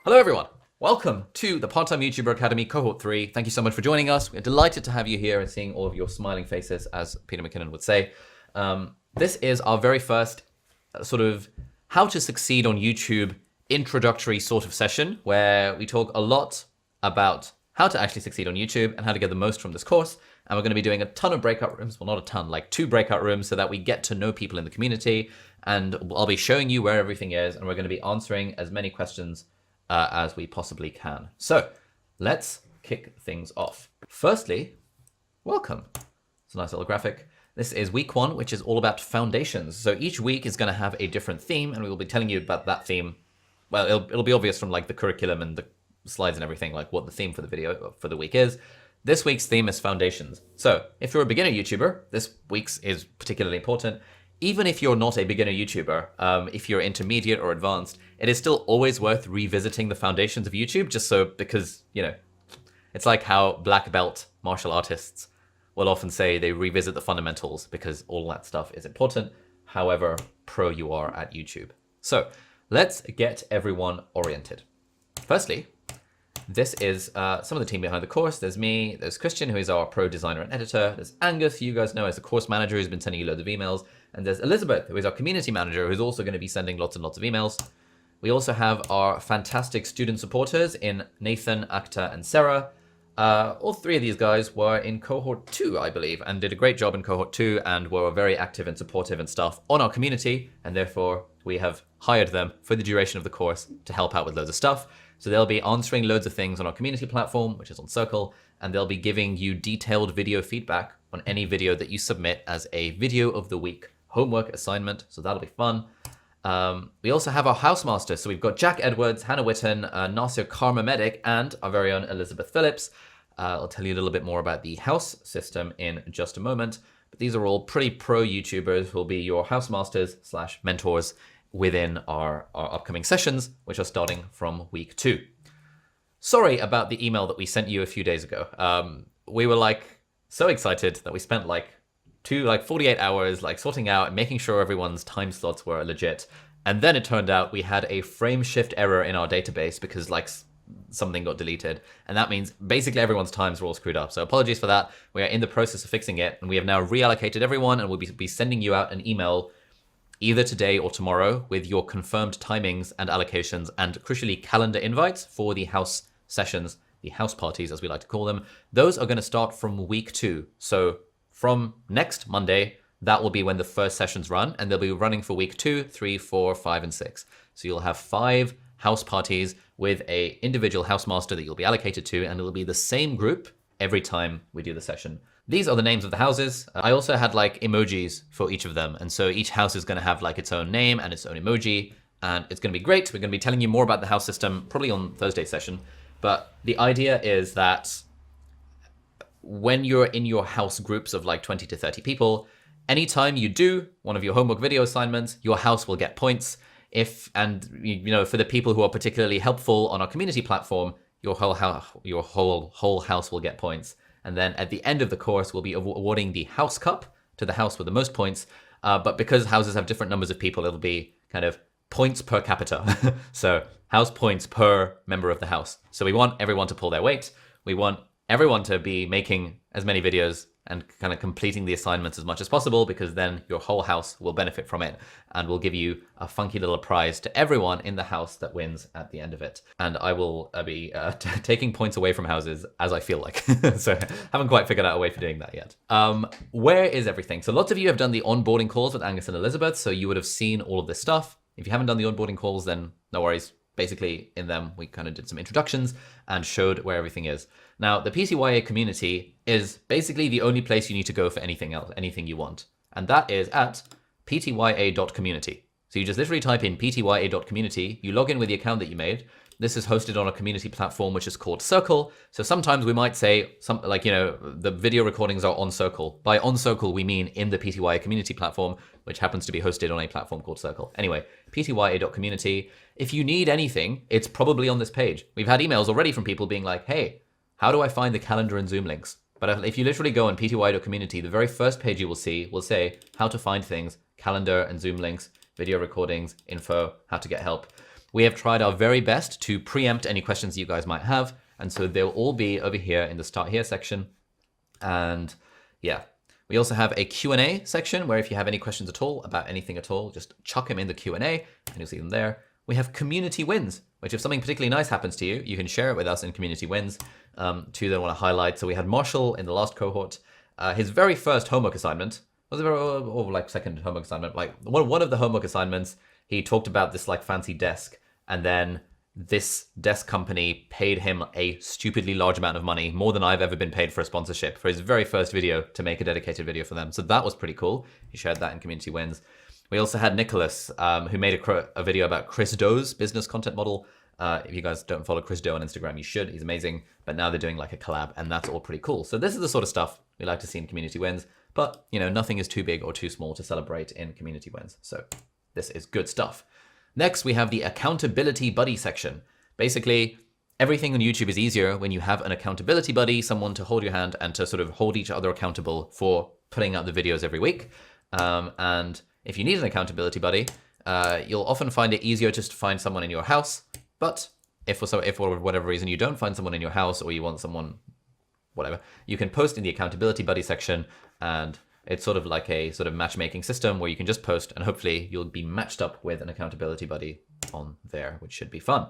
Hello everyone, welcome to the Part-Time YouTuber Academy Cohort 3. Thank you so much for joining us. We're delighted to have you here and seeing all of your smiling faces, as Peter McKinnon would say. This is our very first sort of how to succeed on YouTube introductory sort of session, where we talk a lot about how to actually succeed on YouTube and how to get the most from this course. And we're going to be doing a ton of breakout rooms, well, not a ton, like 2 breakout rooms, so that we get to know people in the community. And I'll be showing you where everything is, and we're going to be answering as many questions as we possibly can. So let's kick things off. Firstly, welcome. It's a nice little graphic. This is week 1, which is all about foundations. So each week is going to have a different theme, and we will be telling you about that theme. Well, it'll be obvious from like the curriculum and the slides and everything, like what the theme for the video for the week is. This week's theme is foundations. So if you're a beginner YouTuber, this week's is particularly important. Even if you're not a beginner YouTuber, if you're intermediate or advanced, it is still always worth revisiting the foundations of YouTube, just so because, you know, it's like how black belt martial artists will often say they revisit the fundamentals because all that stuff is important, however pro you are at YouTube. So let's get everyone oriented. Firstly, this is some of the team behind the course. There's me, there's Christian, who is our pro designer and editor. There's Angus, who you guys know as the course manager, who's been sending you loads of emails. And there's Elizabeth, who is our community manager, who's also going to be sending lots and lots of emails. We also have our fantastic student supporters in Nathan, Akta, and Sarah. All 3 of these guys were in cohort 2, I believe, and did a great job in cohort 2 and were very active and supportive and stuff on our community. And therefore, we have hired them for the duration of the course to help out with loads of stuff. So they'll be answering loads of things on our community platform, which is on Circle, and they'll be giving you detailed video feedback on any video that you submit as a video of the week homework assignment. So that'll be fun. We also have our housemaster. So we've got Jack Edwards, Hannah Witten, Nasir Karma Medic, and our very own Elizabeth Phillips. I'll tell you a little bit more about the house system in just a moment. But these are all pretty pro YouTubers who will be your housemasters / mentors within our upcoming sessions, which are starting from week 2. Sorry about the email that we sent you a few days ago. We were like so excited that we spent like 48 hours like sorting out and making sure everyone's time slots were legit. And then it turned out we had a frame shift error in our database because like something got deleted. And that means basically everyone's times were all screwed up. So apologies for that. We are in the process of fixing it. And we have now reallocated everyone, and we'll be sending you out an email either today or tomorrow with your confirmed timings and allocations and crucially calendar invites for the house sessions, the house parties as we like to call them. Those are going to start from week 2. So from next Monday, that will be when the first sessions run, and they'll be running for week 2, 3, 4, 5, and 6. So you'll have 5 house parties with a individual housemaster that you'll be allocated to, and it'll be the same group every time we do the session. These are the names of the houses. I also had like emojis for each of them. And so each house is going to have like its own name and its own emoji, and it's going to be great. We're going to be telling you more about the house system probably on Thursday's session. But the idea is that when you're in your house groups of like 20 to 30 people, anytime you do one of your homework video assignments, your house will get points. For the people who are particularly helpful on our community platform, your whole house will get points. And then at the end of the course, we'll be awarding the house cup to the house with the most points. But because houses have different numbers of people, it'll be kind of points per capita. So house points per member of the house. So we want everyone to pull their weight. We want everyone to be making as many videos and kind of completing the assignments as much as possible, because then your whole house will benefit from it, and we'll give you a funky little prize to everyone in the house that wins at the end of it. And I will be taking points away from houses as I feel like. So haven't quite figured out a way for doing that yet. Where is everything? So lots of you have done the onboarding calls with Angus and Elizabeth, so you would have seen all of this stuff. If you haven't done the onboarding calls, then no worries. Basically, in them, we kind of did some introductions and showed where everything is. Now, the PTYA community is basically the only place you need to go for anything else, anything you want. And that is at ptya.community. So you just literally type in ptya.community, you log in with the account that you made. This is hosted on a community platform, which is called Circle. So sometimes we might say something like, the video recordings are on Circle. By on Circle, we mean in the PTYA community platform, which happens to be hosted on a platform called Circle. Anyway, ptya.community. If you need anything, it's probably on this page. We've had emails already from people being like, hey, how do I find the calendar and Zoom links? But if you literally go on ptya.community, the very first page you will see will say how to find things, calendar and Zoom links, video recordings, info, how to get help. We have tried our very best to preempt any questions you guys might have. And so they'll all be over here in the Start Here section. And yeah, we also have a Q&A section where if you have any questions at all about anything at all, just chuck them in the Q&A and you'll see them there. We have community wins, which if something particularly nice happens to you, you can share it with us in community wins. Two that I want to highlight. So we had Marshall in the last cohort. His very first homework assignment, was it or like second homework assignment? Like one of the homework assignments, he talked about this like fancy desk, and then this desk company paid him a stupidly large amount of money, more than I've ever been paid for a sponsorship, for his very first video, to make a dedicated video for them. So that was pretty cool. He shared that in community wins. We also had Nicholas, who made a video about Chris Doe's business content model. If you guys don't follow Chris Doe on Instagram, you should. He's amazing. But now they're doing like a collab, and that's all pretty cool. So this is the sort of stuff we like to see in community wins. But, you know, nothing is too big or too small to celebrate in community wins. So this is good stuff. Next, we have the accountability buddy section. Basically, everything on YouTube is easier when you have an accountability buddy, someone to hold your hand and to sort of hold each other accountable for putting out the videos every week. And if you need an accountability buddy, you'll often find it easier just to find someone in your house. But if for whatever reason you don't find someone in your house, or you want someone, whatever, you can post in the accountability buddy section, and it's sort of like a sort of matchmaking system where you can just post and hopefully you'll be matched up with an accountability buddy on there, which should be fun.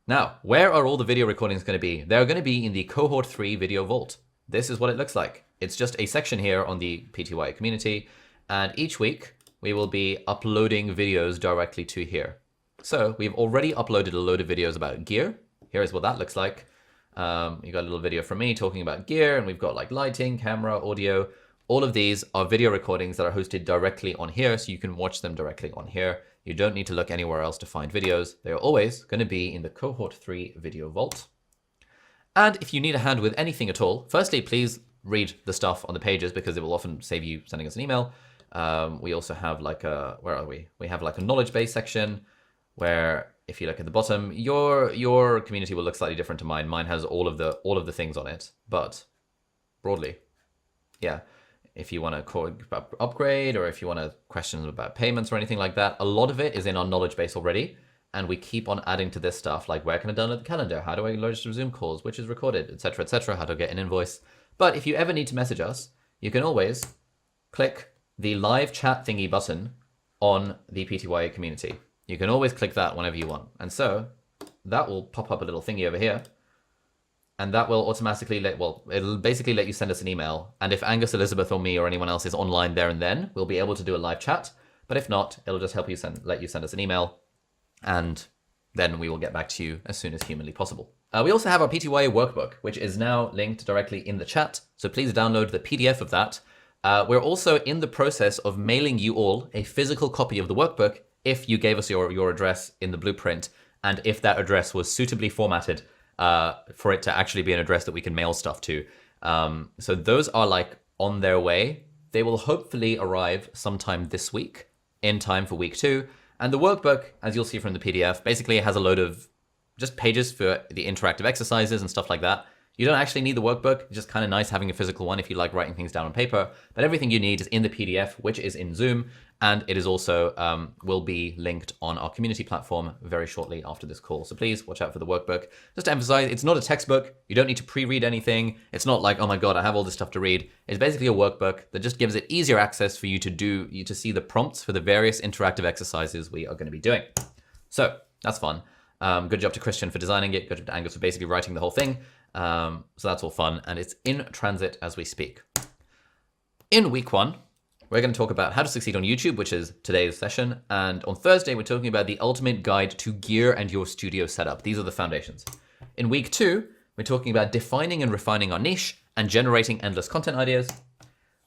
Now, where are all the video recordings going to be? They're going to be in the cohort 3 video vault. This is what it looks like. It's just a section here on the PTYA community, and each week we will be uploading videos directly to here. So we've already uploaded a load of videos about gear. Here is what that looks like. You got a little video from me talking about gear, and we've got like lighting, camera, audio. All of these are video recordings that are hosted directly on here, so you can watch them directly on here. You don't need to look anywhere else to find videos. They're always going to be in the cohort 3 video vault. And if you need a hand with anything at all, firstly, please read the stuff on the pages, because it will often save you sending us an email. We also have like a, where are we? We have like a knowledge base section where if you look at the bottom, your community will look slightly different to mine. Mine has all of the things on it, but broadly, yeah. If you want to upgrade, or if you want to questions about payments or anything like that, a lot of it is in our knowledge base already. And we keep on adding to this stuff, like where can I download the calendar? How do I register Zoom calls? Which is recorded, etc., how to get an invoice. But if you ever need to message us, you can always click the live chat thingy button on the PTYA community. You can always click that whenever you want. And so that will pop up a little thingy over here. And that will automatically it'll basically let you send us an email. And if Angus, Elizabeth, or me, or anyone else is online there and then, we'll be able to do a live chat. But if not, it'll just help you let you send us an email. And then we will get back to you as soon as humanly possible. We also have our PTYA workbook, which is now linked directly in the chat. So please download the PDF of that. We're also in the process of mailing you all a physical copy of the workbook if you gave us your address in the blueprint, and if that address was suitably formatted for it to actually be an address that we can mail stuff to. So those are like on their way. They will hopefully arrive sometime this week, in time for week 2. And the workbook, as you'll see from the PDF, basically has a load of just pages for the interactive exercises and stuff like that. You don't actually need the workbook. It's just kind of nice having a physical one if you like writing things down on paper. But everything you need is in the PDF, which is in Zoom. And it is also will be linked on our community platform very shortly after this call. So please watch out for the workbook. Just to emphasize, it's not a textbook. You don't need to pre-read anything. It's not like, oh my God, I have all this stuff to read. It's basically a workbook that just gives it easier access for you to see the prompts for the various interactive exercises we are going to be doing. So that's fun. Good job to Christian for designing it. Good job to Angus for basically writing the whole thing. So that's all fun, and it's in transit as we speak. In week 1, we're going to talk about how to succeed on YouTube, which is today's session. And on Thursday, we're talking about the ultimate guide to gear and your studio setup. These are the foundations. In week 2, we're talking about defining and refining our niche and generating endless content ideas.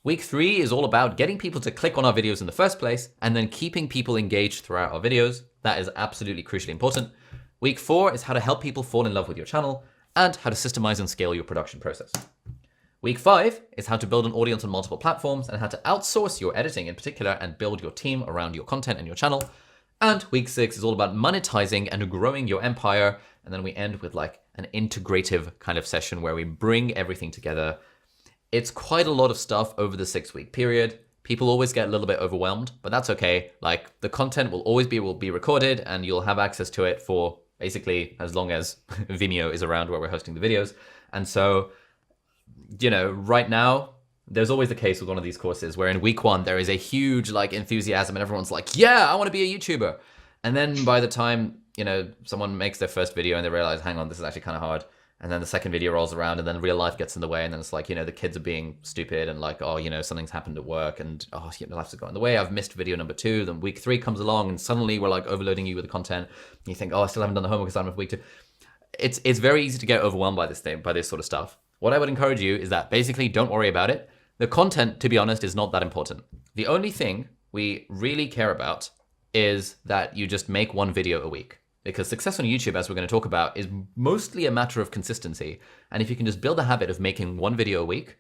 Week 3 is all about getting people to click on our videos in the first place and then keeping people engaged throughout our videos. That is absolutely crucially important. Week 4 is how to help people fall in love with your channel and how to systemize and scale your production process. Week 5 is how to build an audience on multiple platforms and how to outsource your editing in particular and build your team around your content and your channel. And week 6 is all about monetizing and growing your empire. And then we end with like an integrative kind of session where we bring everything together. It's quite a lot of stuff over the 6-week period. people always get a little bit overwhelmed, but that's okay. Like the content will be recorded and you'll have access to it for basically as long as Vimeo is around where we're hosting the videos. And so, right now, there's always the case with one of these courses where in week 1, there is a huge like enthusiasm and everyone's like, yeah, I want to be a YouTuber. And then by the time, someone makes their first video and they realize, hang on, this is actually kind of hard. And then the second video rolls around and then real life gets in the way. And then it's like, the kids are being stupid and like, oh, something's happened at work and life's got in the way. I've missed video number 2. Then week 3 comes along and suddenly we're like overloading you with the content. And you think, oh, I still haven't done the homework because I'm in week 2. It's very easy to get overwhelmed by this sort of stuff. What I would encourage you is that basically don't worry about it. The content, to be honest, is not that important. The only thing we really care about is that you just make one video a week. Because success on YouTube, as we're going to talk about, is mostly a matter of consistency. And if you can just build a habit of making one video a week,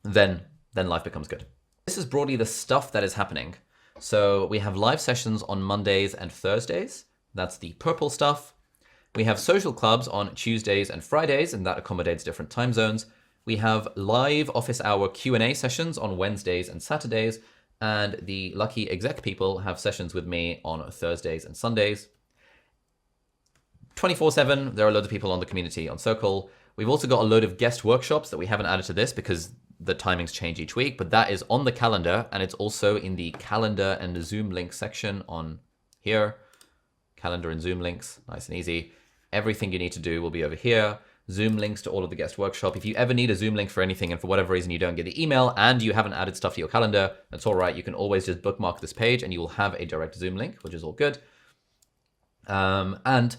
then life becomes good. This is broadly the stuff that is happening. So we have live sessions on Mondays and Thursdays. That's the purple stuff. We have social clubs on Tuesdays and Fridays, and that accommodates different time zones. We have live office hour Q&A sessions on Wednesdays and Saturdays. And the lucky exec people have sessions with me on Thursdays and Sundays. 24/7, there are loads of people on the community on Circle. We've also got a load of guest workshops that we haven't added to this because the timings change each week, but that is on the calendar and it's also in the calendar and the Zoom link section on here. Calendar and Zoom links, nice and easy. Everything you need to do will be over here. Zoom links to all of the guest workshop. If you ever need a Zoom link for anything and for whatever reason you don't get the email and you haven't added stuff to your calendar, that's all right. You can always just bookmark this page and you will have a direct Zoom link, which is all good. And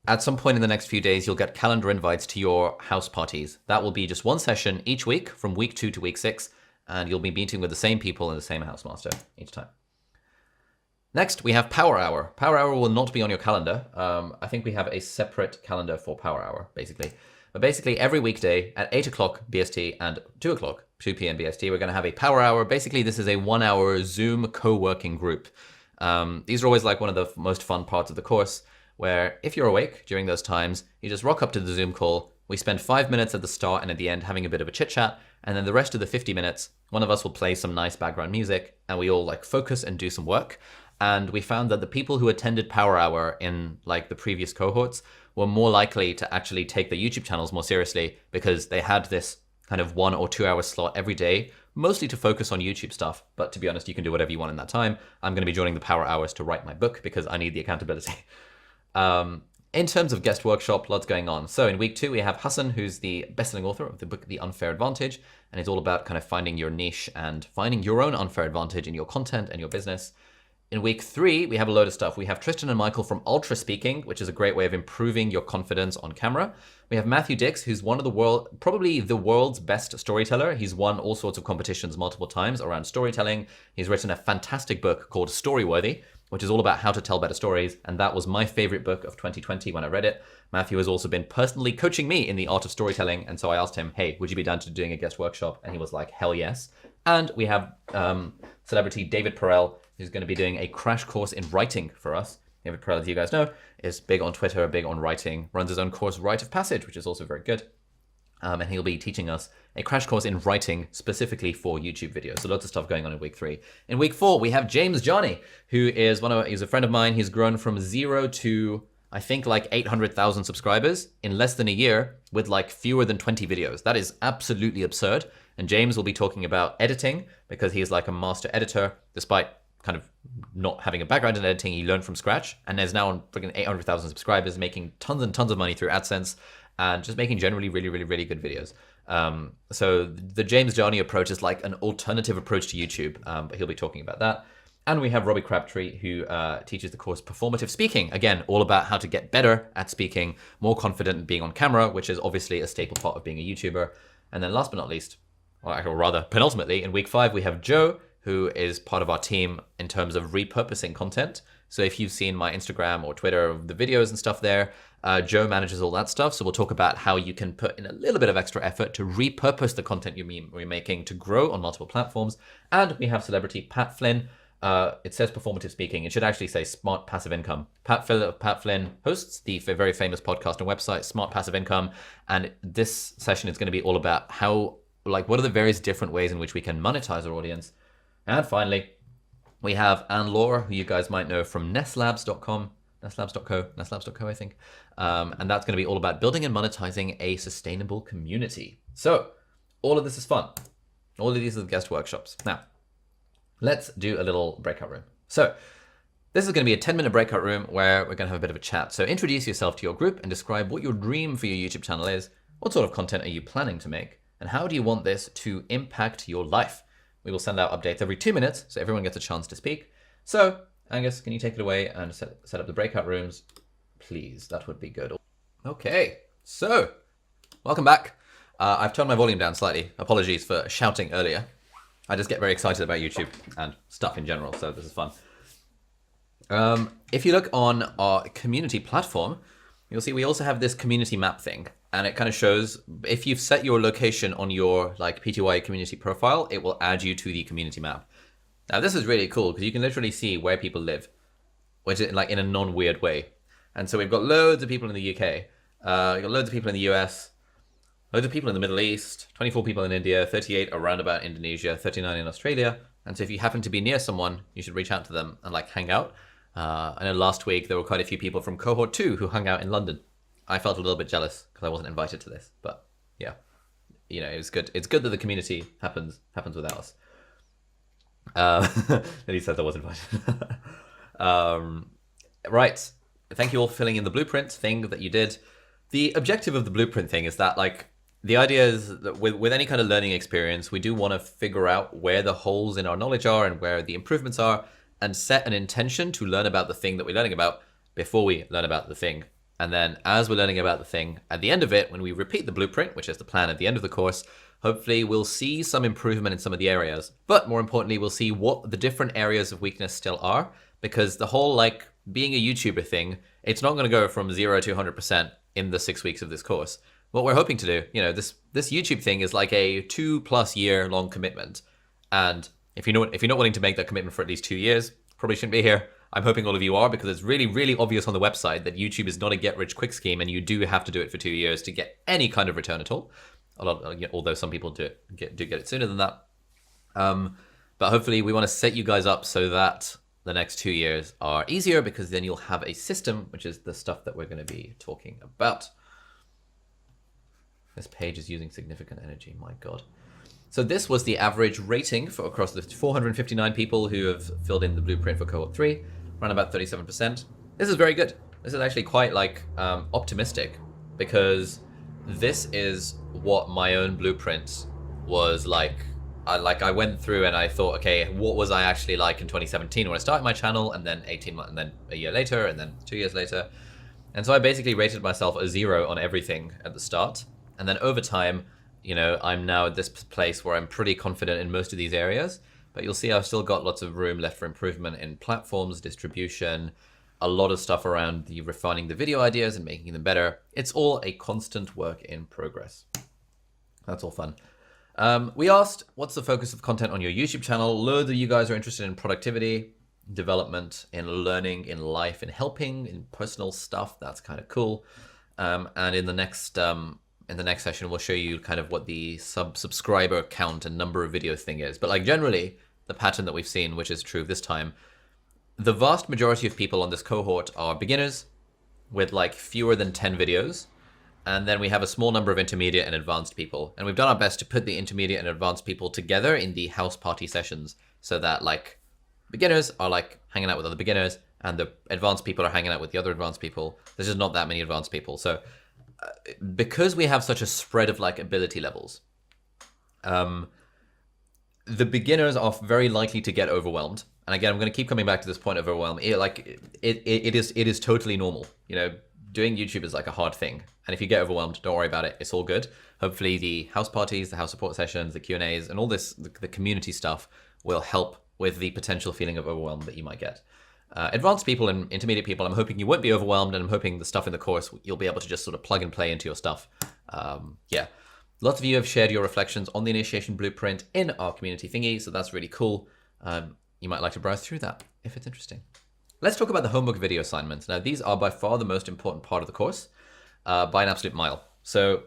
at some point in the next few days, you'll get calendar invites to your house parties. That will be just one session each week from week 2 to week 6, and you'll be meeting with the same people and the same house master each time. Next, we have Power Hour. Power Hour will not be on your calendar. I think we have a separate calendar for Power Hour, basically. But basically, every weekday at 8 o'clock BST and 2 p.m. BST, we're going to have a Power Hour. Basically, this is a 1-hour Zoom co-working group. These are always like one of the most fun parts of the course, where if you're awake during those times, you just rock up to the Zoom call. We spend 5 minutes at the start and at the end having a bit of a chit chat. And then the rest of the 50 minutes, one of us will play some nice background music and we all like focus and do some work. And we found that the people who attended Power Hour in like the previous cohorts were more likely to actually take their YouTube channels more seriously because they had this kind of 1 or 2 hour slot every day, mostly to focus on YouTube stuff. But to be honest, you can do whatever you want in that time. I'm going to be joining the Power Hours to write my book because I need the accountability. In terms of guest workshop, lots going on. So in week 2, we have Hassan, who's the best-selling author of the book, The Unfair Advantage. And it's all about kind of finding your niche and finding your own unfair advantage in your content and your business. In week 3, we have a load of stuff. We have Tristan and Michael from Ultra Speaking, which is a great way of improving your confidence on camera. We have Matthew Dix, who's one of probably the world's best storyteller. He's won all sorts of competitions multiple times around storytelling. He's written a fantastic book called Storyworthy, which is all about how to tell better stories. And that was my favorite book of 2020 when I read it. Matthew has also been personally coaching me in the art of storytelling. And so I asked him, hey, would you be down to doing a guest workshop? And he was like, hell yes. And we have celebrity David Perel, who's going to be doing a crash course in writing for us. David Perel, as you guys know, is big on Twitter, big on writing, runs his own course, Rite of Passage, which is also very good. And he'll be teaching us a crash course in writing specifically for YouTube videos. So lots of stuff going on in week 3. In week 4, we have James Johnny, who is he's a friend of mine. He's grown from 0 to, I think, like 800,000 subscribers in less than a year with like fewer than 20 videos. That is absolutely absurd. And James will be talking about editing because he is like a master editor, despite kind of not having a background in editing. He learned from scratch and is now on freaking 800,000 subscribers, making tons and tons of money through AdSense and just making generally really, really, really good videos. So the James Johnny approach is like an alternative approach to YouTube, but he'll be talking about that. And we have Robbie Crabtree, who teaches the course Performative Speaking. Again, all about how to get better at speaking, more confident in being on camera, which is obviously a staple part of being a YouTuber. And then last but not least, or rather penultimately, in week 5, we have Joe, who is part of our team in terms of repurposing content. So if you've seen my Instagram or Twitter of the videos and stuff there, Joe manages all that stuff. So we'll talk about how you can put in a little bit of extra effort to repurpose the content you're making to grow on multiple platforms. And we have celebrity Pat Flynn. It says Performative Speaking. It should actually say Smart Passive Income. Pat Flynn hosts the very famous podcast and website, Smart Passive Income. And this session is going to be all about how what are the various different ways in which we can monetize our audience. And finally, we have Anne Laura, who you guys might know from nestlabs.com, nestlabs.co, I think. And that's going to be all about building and monetizing a sustainable community. So all of this is fun. All of these are the guest workshops. Now, let's do a little breakout room. So this is going to be a 10-minute breakout room where we're going to have a bit of a chat. So introduce yourself to your group and describe what your dream for your YouTube channel is. What sort of content are you planning to make? And how do you want this to impact your life? We will send out updates every 2 minutes so everyone gets a chance to speak. So Angus, can you take it away and set up the breakout rooms, please? That would be good. Okay, so welcome back. I've turned my volume down slightly. Apologies for shouting earlier. I just get very excited about YouTube and stuff in general, so this is fun. If you look on our community platform, you'll see we also have this community map thing, and it kind of shows if you've set your location on your PTYA community profile, it will add you to the community map. Now this is really cool because you can literally see where people live, which is in a non-weird way. And so we've got loads of people in the UK, we've got loads of people in the US, loads of people in the Middle East, 24 people in India, 38 around about Indonesia, 39 in Australia. And so if you happen to be near someone, you should reach out to them and hang out. I know last week there were quite a few people from cohort 2 who hung out in London. I felt a little bit jealous because I wasn't invited to this, but yeah, it was good. It's good that the community happens without us. And he says I was invited. Right. Thank you all for filling in the blueprint thing that you did. The objective of the blueprint thing is that the idea is that with any kind of learning experience, we do want to figure out where the holes in our knowledge are and where the improvements are, and set an intention to learn about the thing that we're learning about before we learn about the thing. And then as we're learning about the thing, at the end of it, when we repeat the blueprint, which is the plan at the end of the course, hopefully we'll see some improvement in some of the areas. But more importantly, we'll see what the different areas of weakness still are, because the whole being a YouTuber thing, it's not going to go from 0 to 100% in the 6 weeks of this course. What we're hoping to do, this YouTube thing is like a 2+ year long commitment. And if you're not willing to make that commitment for at least 2 years, probably shouldn't be here. I'm hoping all of you are, because it's really, really obvious on the website that YouTube is not a get-rich-quick scheme, and you do have to do it for 2 years to get any kind of return at all. Although some people do get it sooner than that. But hopefully we want to set you guys up so that the next 2 years are easier, because then you'll have a system, which is the stuff that we're going to be talking about. This page is using significant energy, my God. So this was the average rating for across the 459 people who have filled in the blueprint for cohort 3, around about 37%. This is very good. This is actually quite optimistic, because this is what my own blueprint was like. I went through and I thought, okay, what was I actually like in 2017 when I started my channel, and then 18 months, and then a year later, and then 2 years later. And so I basically rated myself a 0 on everything at the start. And then over time, I'm now at this place where I'm pretty confident in most of these areas, but you'll see I've still got lots of room left for improvement in platforms, distribution, a lot of stuff around the refining the video ideas and making them better. It's all a constant work in progress. That's all fun. We asked, what's the focus of content on your YouTube channel? Loads of you guys are interested in productivity, development, in learning, in life, in helping, in personal stuff. That's kind of cool. And in the next session, we'll show you kind of what the subscriber count and number of videos thing is. But generally, the pattern that we've seen, which is true this time, the vast majority of people on this cohort are beginners with fewer than 10 videos. And then we have a small number of intermediate and advanced people. And we've done our best to put the intermediate and advanced people together in the house party sessions, so that beginners are hanging out with other beginners, and the advanced people are hanging out with the other advanced people. There's just not that many advanced people. So because we have such a spread of ability levels, the beginners are very likely to get overwhelmed. And again, I'm going to keep coming back to this point of overwhelm. It is totally normal. Doing YouTube is a hard thing. And if you get overwhelmed, don't worry about it. It's all good. Hopefully the house parties, the house support sessions, the Q&As, and all this, the community stuff will help with the potential feeling of overwhelm that you might get. Advanced people and intermediate people, I'm hoping you won't be overwhelmed, and I'm hoping the stuff in the course, you'll be able to just sort of plug and play into your stuff. Yeah. Lots of you have shared your reflections on the initiation blueprint in our community thingy, so that's really cool. You might like to browse through that if it's interesting. Let's talk about the homework video assignments. Now, these are by far the most important part of the course, by an absolute mile. So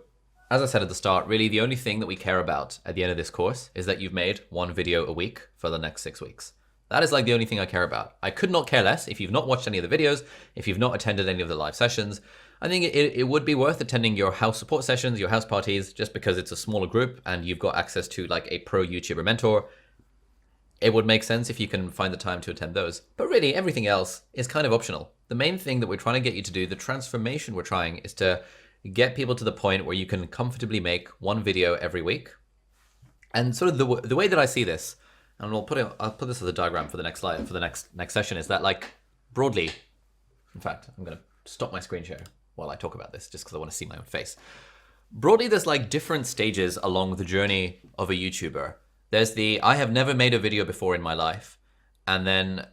as I said at the start, really the only thing that we care about at the end of this course is that you've made one video a week for the next 6 weeks. That is like the only thing I care about. I could not care less if you've not watched any of the videos, if you've not attended any of the live sessions. I think it would be worth attending your house support sessions, your house parties, just because it's a smaller group and you've got access to like a pro YouTuber mentor. It would make sense if you can find the time to attend those. But really, everything else is kind of optional. The main thing that we're trying to get you to do, the transformation we're trying, is to get people to the point where you can comfortably make one video every week. And sort of the way that I see this, and I'll put this as a diagram for the next slide, for the next session, is that like broadly, in fact, I'm going to stop my screen share while I talk about this just because I want to see my own face. Broadly, there's like different stages along the journey of a YouTuber. There's the I have never made a video before in my life, and then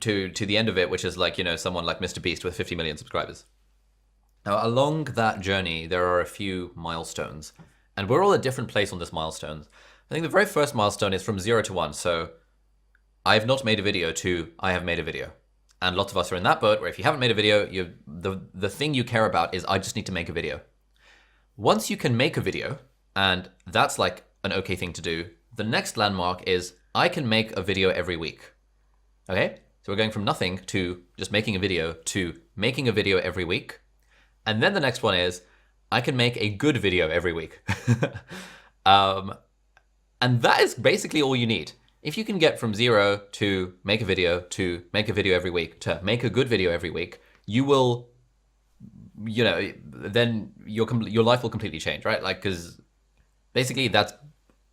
to the end of it, which is like, you know, someone like Mr. Beast with 50 million subscribers. Now, along that journey, there are a few milestones, and we're all at different place on this milestone. I think the very first milestone is from 0 to 1. So I have not made a video to I have made a video. And lots of us are in that boat where if you haven't made a video, the thing you care about is I just need to make a video. Once you can make a video, and that's like an okay thing to do, the next landmark is I can make a video every week. Okay? So we're going from nothing to just making a video to making a video every week. And then the next one is I can make a good video every week. And that is basically all you need. If you can get from 0 to make a video every week to make a good video every week, you will, you know, then your life will completely change, right? Like, because basically that's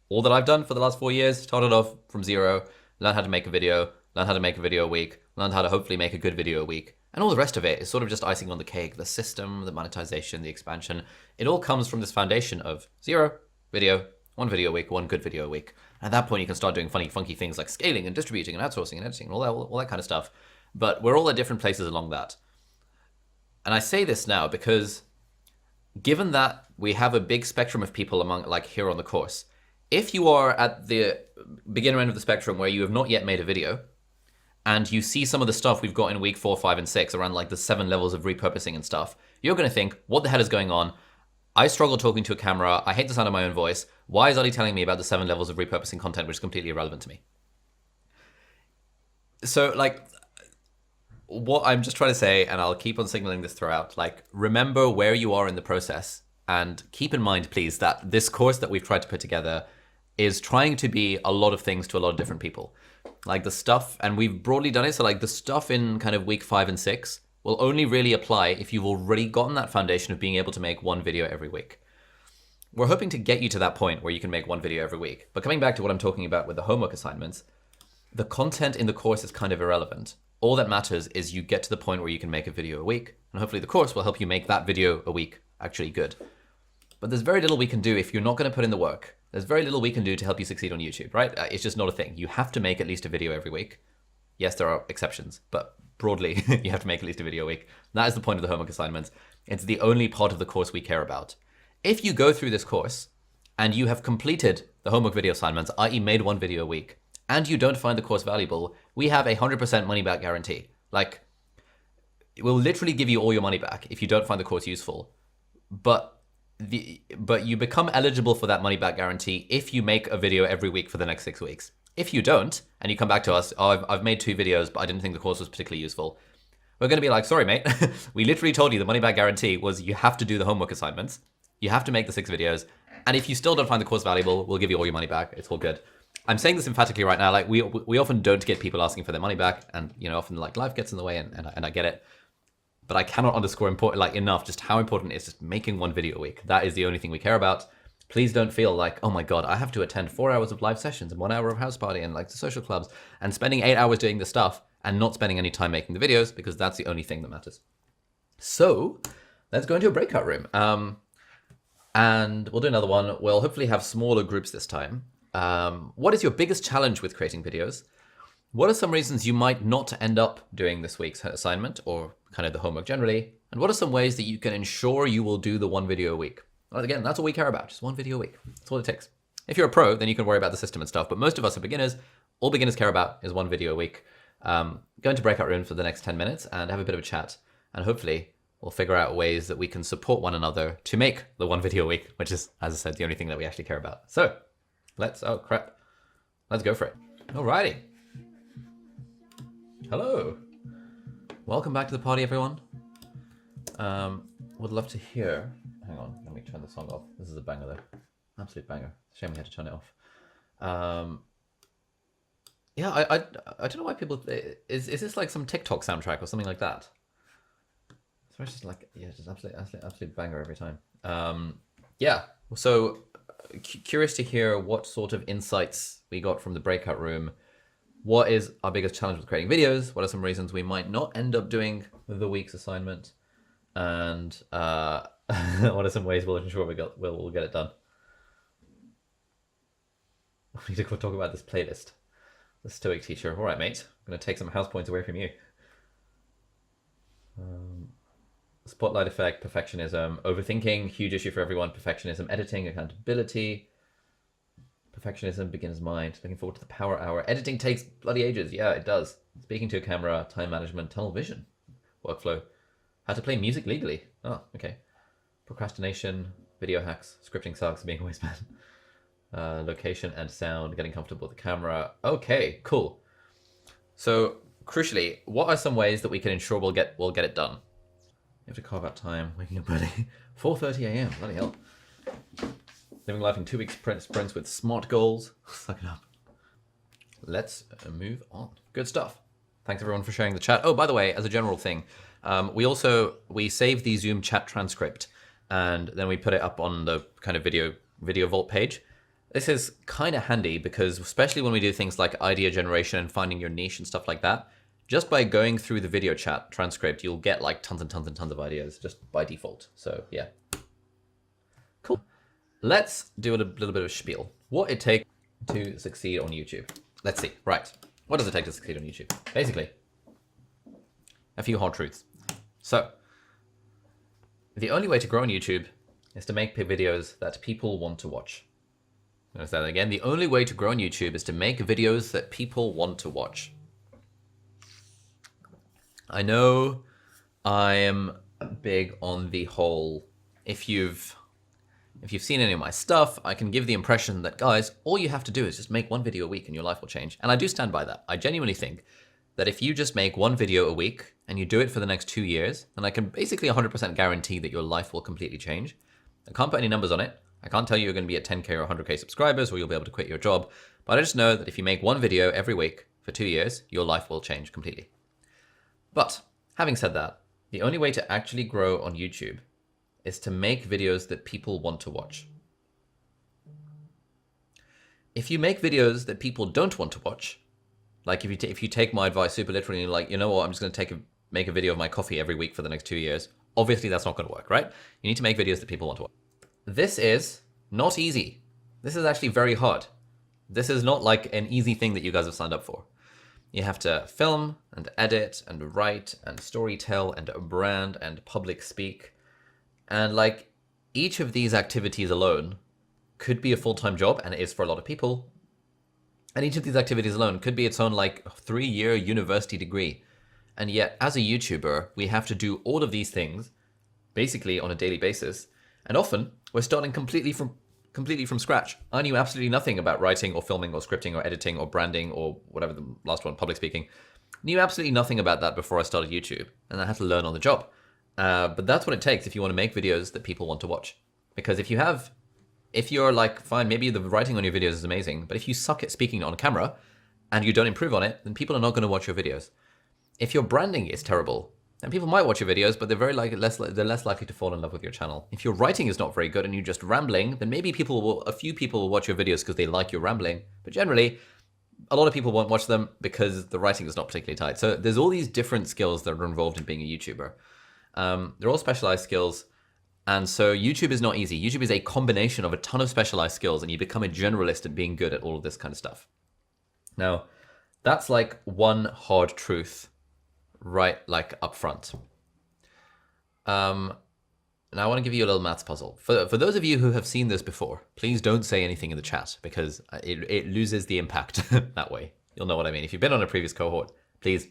all that I've done for the last 4 years. Started off from 0, learned how to make a video, learned how to make a video a week, learned how to hopefully make a good video a week. And all the rest of it is sort of just icing on the cake. The system, the monetization, the expansion, it all comes from this foundation of 0 video, 1 video a week, 1 good video a week. And at that point, you can start doing funny, funky things like scaling and distributing and outsourcing and editing and all that kind of stuff. But we're all at different places along that. And I say this now because given that we have a big spectrum of people among, like here on the course, if you are at the beginner end of the spectrum where you have not yet made a video, and you see some of the stuff we've got in week 4, 5, and 6 around like the 7 levels of repurposing and stuff, you're going to think, what the hell is going on? I struggle talking to a camera. I hate the sound of my own voice. Why is Ali telling me about the 7 levels of repurposing content, which is completely irrelevant to me? So like, what I'm just trying to say, and I'll keep on signaling this throughout, like, remember where you are in the process, and keep in mind, please, that this course that we've tried to put together is trying to be a lot of things to a lot of different people. Like the stuff, and we've broadly done it, so like the stuff in kind of week 5 and 6 will only really apply if you've already gotten that foundation of being able to make 1 video every week. We're hoping to get you to that point where you can make 1 video every week. But coming back to what I'm talking about with the homework assignments, the content in the course is kind of irrelevant. All that matters is you get to the point where you can make a video a week, and hopefully the course will help you make that video a week actually good. But there's very little we can do if you're not going to put in the work. There's very little we can do to help you succeed on YouTube, right? It's just not a thing. You have to make at least a video every week. Yes, there are exceptions, but broadly, you have to make at least a video a week. That is the point of the homework assignments. It's the only part of the course we care about. If you go through this course and you have completed the homework video assignments, i.e. made 1 video a week, and you don't find the course valuable, we have a 100% money back guarantee. Like, it will literally give you all your money back if you don't find the course useful. But you become eligible for that money back guarantee if you make a video every week for the next 6 weeks. If you don't, and you come back to us, oh, I've made 2 videos, but I didn't think the course was particularly useful, we're going to be like, sorry, mate. We literally told you the money back guarantee was you have to do the homework assignments. You have to make the 6 videos. And if you still don't find the course valuable, we'll give you all your money back. It's all good. I'm saying this emphatically right now. Like, we often don't get people asking for their money back, and, you know, often like life gets in the way, and I get it. But I cannot underscore enough just how important it is just making 1 video a week. That is the only thing we care about. Please don't feel like, oh my God, I have to attend 4 hours of live sessions and 1 hour of house party and like the social clubs and spending 8 hours doing this stuff and not spending any time making the videos, because that's the only thing that matters. So let's go into a breakout room. And we'll do another one. We'll hopefully have smaller groups this time. What is your biggest challenge with creating videos? What are some reasons you might not end up doing this week's assignment or kind of the homework generally? And what are some ways that you can ensure you will do the 1 video a week? Well, again, that's all we care about, just 1 video a week. That's all it takes. If you're a pro, then you can worry about the system and stuff. But most of us are beginners. All beginners care about is 1 video a week. Go into breakout room for the next 10 minutes and have a bit of a chat. And hopefully we'll figure out ways that we can support one another to make the one video a week, which is, as I said, the only thing that we actually care about. So oh crap, let's go for it. Alrighty. Hello. Welcome back to the party, everyone. Would love to hear, hang on, let me turn the song off. This is a banger though, absolute banger. Shame we had to turn it off. Yeah, I don't know why people, is this like some TikTok soundtrack or something like that? It's just like, yeah, just absolute banger every time. Yeah, so curious to hear what sort of insights we got from the breakout room. What is our biggest challenge with creating videos? What are some reasons we might not end up doing the week's assignment? And what are some ways we'll ensure we'll get it done? We need to go talk about this playlist. The Stoic teacher. All right, mate. I'm going to take some house points away from you. Spotlight effect, perfectionism, overthinking, huge issue for everyone. Perfectionism, editing, accountability. Perfectionism, beginner's mind. Looking forward to the power hour. Editing takes bloody ages. Yeah, it does. Speaking to a camera, time management, tunnel vision, workflow. How to play music legally. Oh, okay. Procrastination, video hacks, scripting sucks, being always bad. Location and sound, getting comfortable with the camera. Okay, cool. So crucially, what are some ways that we can ensure we'll get it done? You have to carve out time, waking up early. 4:30 a.m. Bloody hell. Living life in 2 week sprints with SMART goals. Suck it up. Let's move on. Good stuff. Thanks everyone for sharing the chat. Oh, by the way, as a general thing, we save the Zoom chat transcript and then we put it up on the kind of video vault page. This is kind of handy because especially when we do things like idea generation and finding your niche and stuff like that, just by going through the video chat transcript, you'll get like tons and tons and tons of ideas just by default. So yeah, cool. Let's do a little bit of spiel. What it takes to succeed on YouTube. Let's see, right. What does it take to succeed on YouTube? Basically, a few hard truths. So the only way to grow on YouTube is to make videos that people want to watch. Notice that again. The only way to grow on YouTube is to make videos that people want to watch. I know I am big on the whole, if you've seen any of my stuff, I can give the impression that, guys, all you have to do is just make one video a week and your life will change. And I do stand by that. I genuinely think that if you just make one video a week and you do it for the next 2 years, then I can basically 100% guarantee that your life will completely change. I can't put any numbers on it. I can't tell you you're going to be at 10K or 100K subscribers or you'll be able to quit your job. But I just know that if you make one video every week for 2 years, your life will change completely. But having said that, the only way to actually grow on YouTube is to make videos that people want to watch. If you make videos that people don't want to watch, like if you take my advice super literally and you're like, you know what, I'm just going to make a video of my coffee every week for the next 2 years, obviously that's not going to work, right? You need to make videos that people want to watch. This is not easy. This is actually very hard. This is not like an easy thing that you guys have signed up for. You have to film and edit and write and storytell and brand and public speak. And like each of these activities alone could be a full-time job, and it is for a lot of people. And each of these activities alone could be its own like 3-year university degree. And yet as a YouTuber, we have to do all of these things basically on a daily basis. And often we're starting completely from scratch. I knew absolutely nothing about writing or filming or scripting or editing or branding or whatever the last one, public speaking. Knew absolutely nothing about that before I started YouTube, and I had to learn on the job. But that's what it takes if you want to make videos that people want to watch. Because if you're like, fine, maybe the writing on your videos is amazing, but if you suck at speaking on camera and you don't improve on it, then people are not going to watch your videos. If your branding is terrible, then people might watch your videos, but they're less likely to fall in love with your channel. If your writing is not very good and you're just rambling, then maybe a few people will watch your videos because they like your rambling. But generally, a lot of people won't watch them because the writing is not particularly tight. So there's all these different skills that are involved in being a YouTuber. They're all specialized skills. And so YouTube is not easy. YouTube is a combination of a ton of specialized skills, and you become a generalist at being good at all of this kind of stuff. Now, that's like one hard truth right like up front. Now I want to give you a little maths puzzle. For those of you who have seen this before, please don't say anything in the chat because it loses the impact that way. You'll know what I mean. If you've been on a previous cohort, please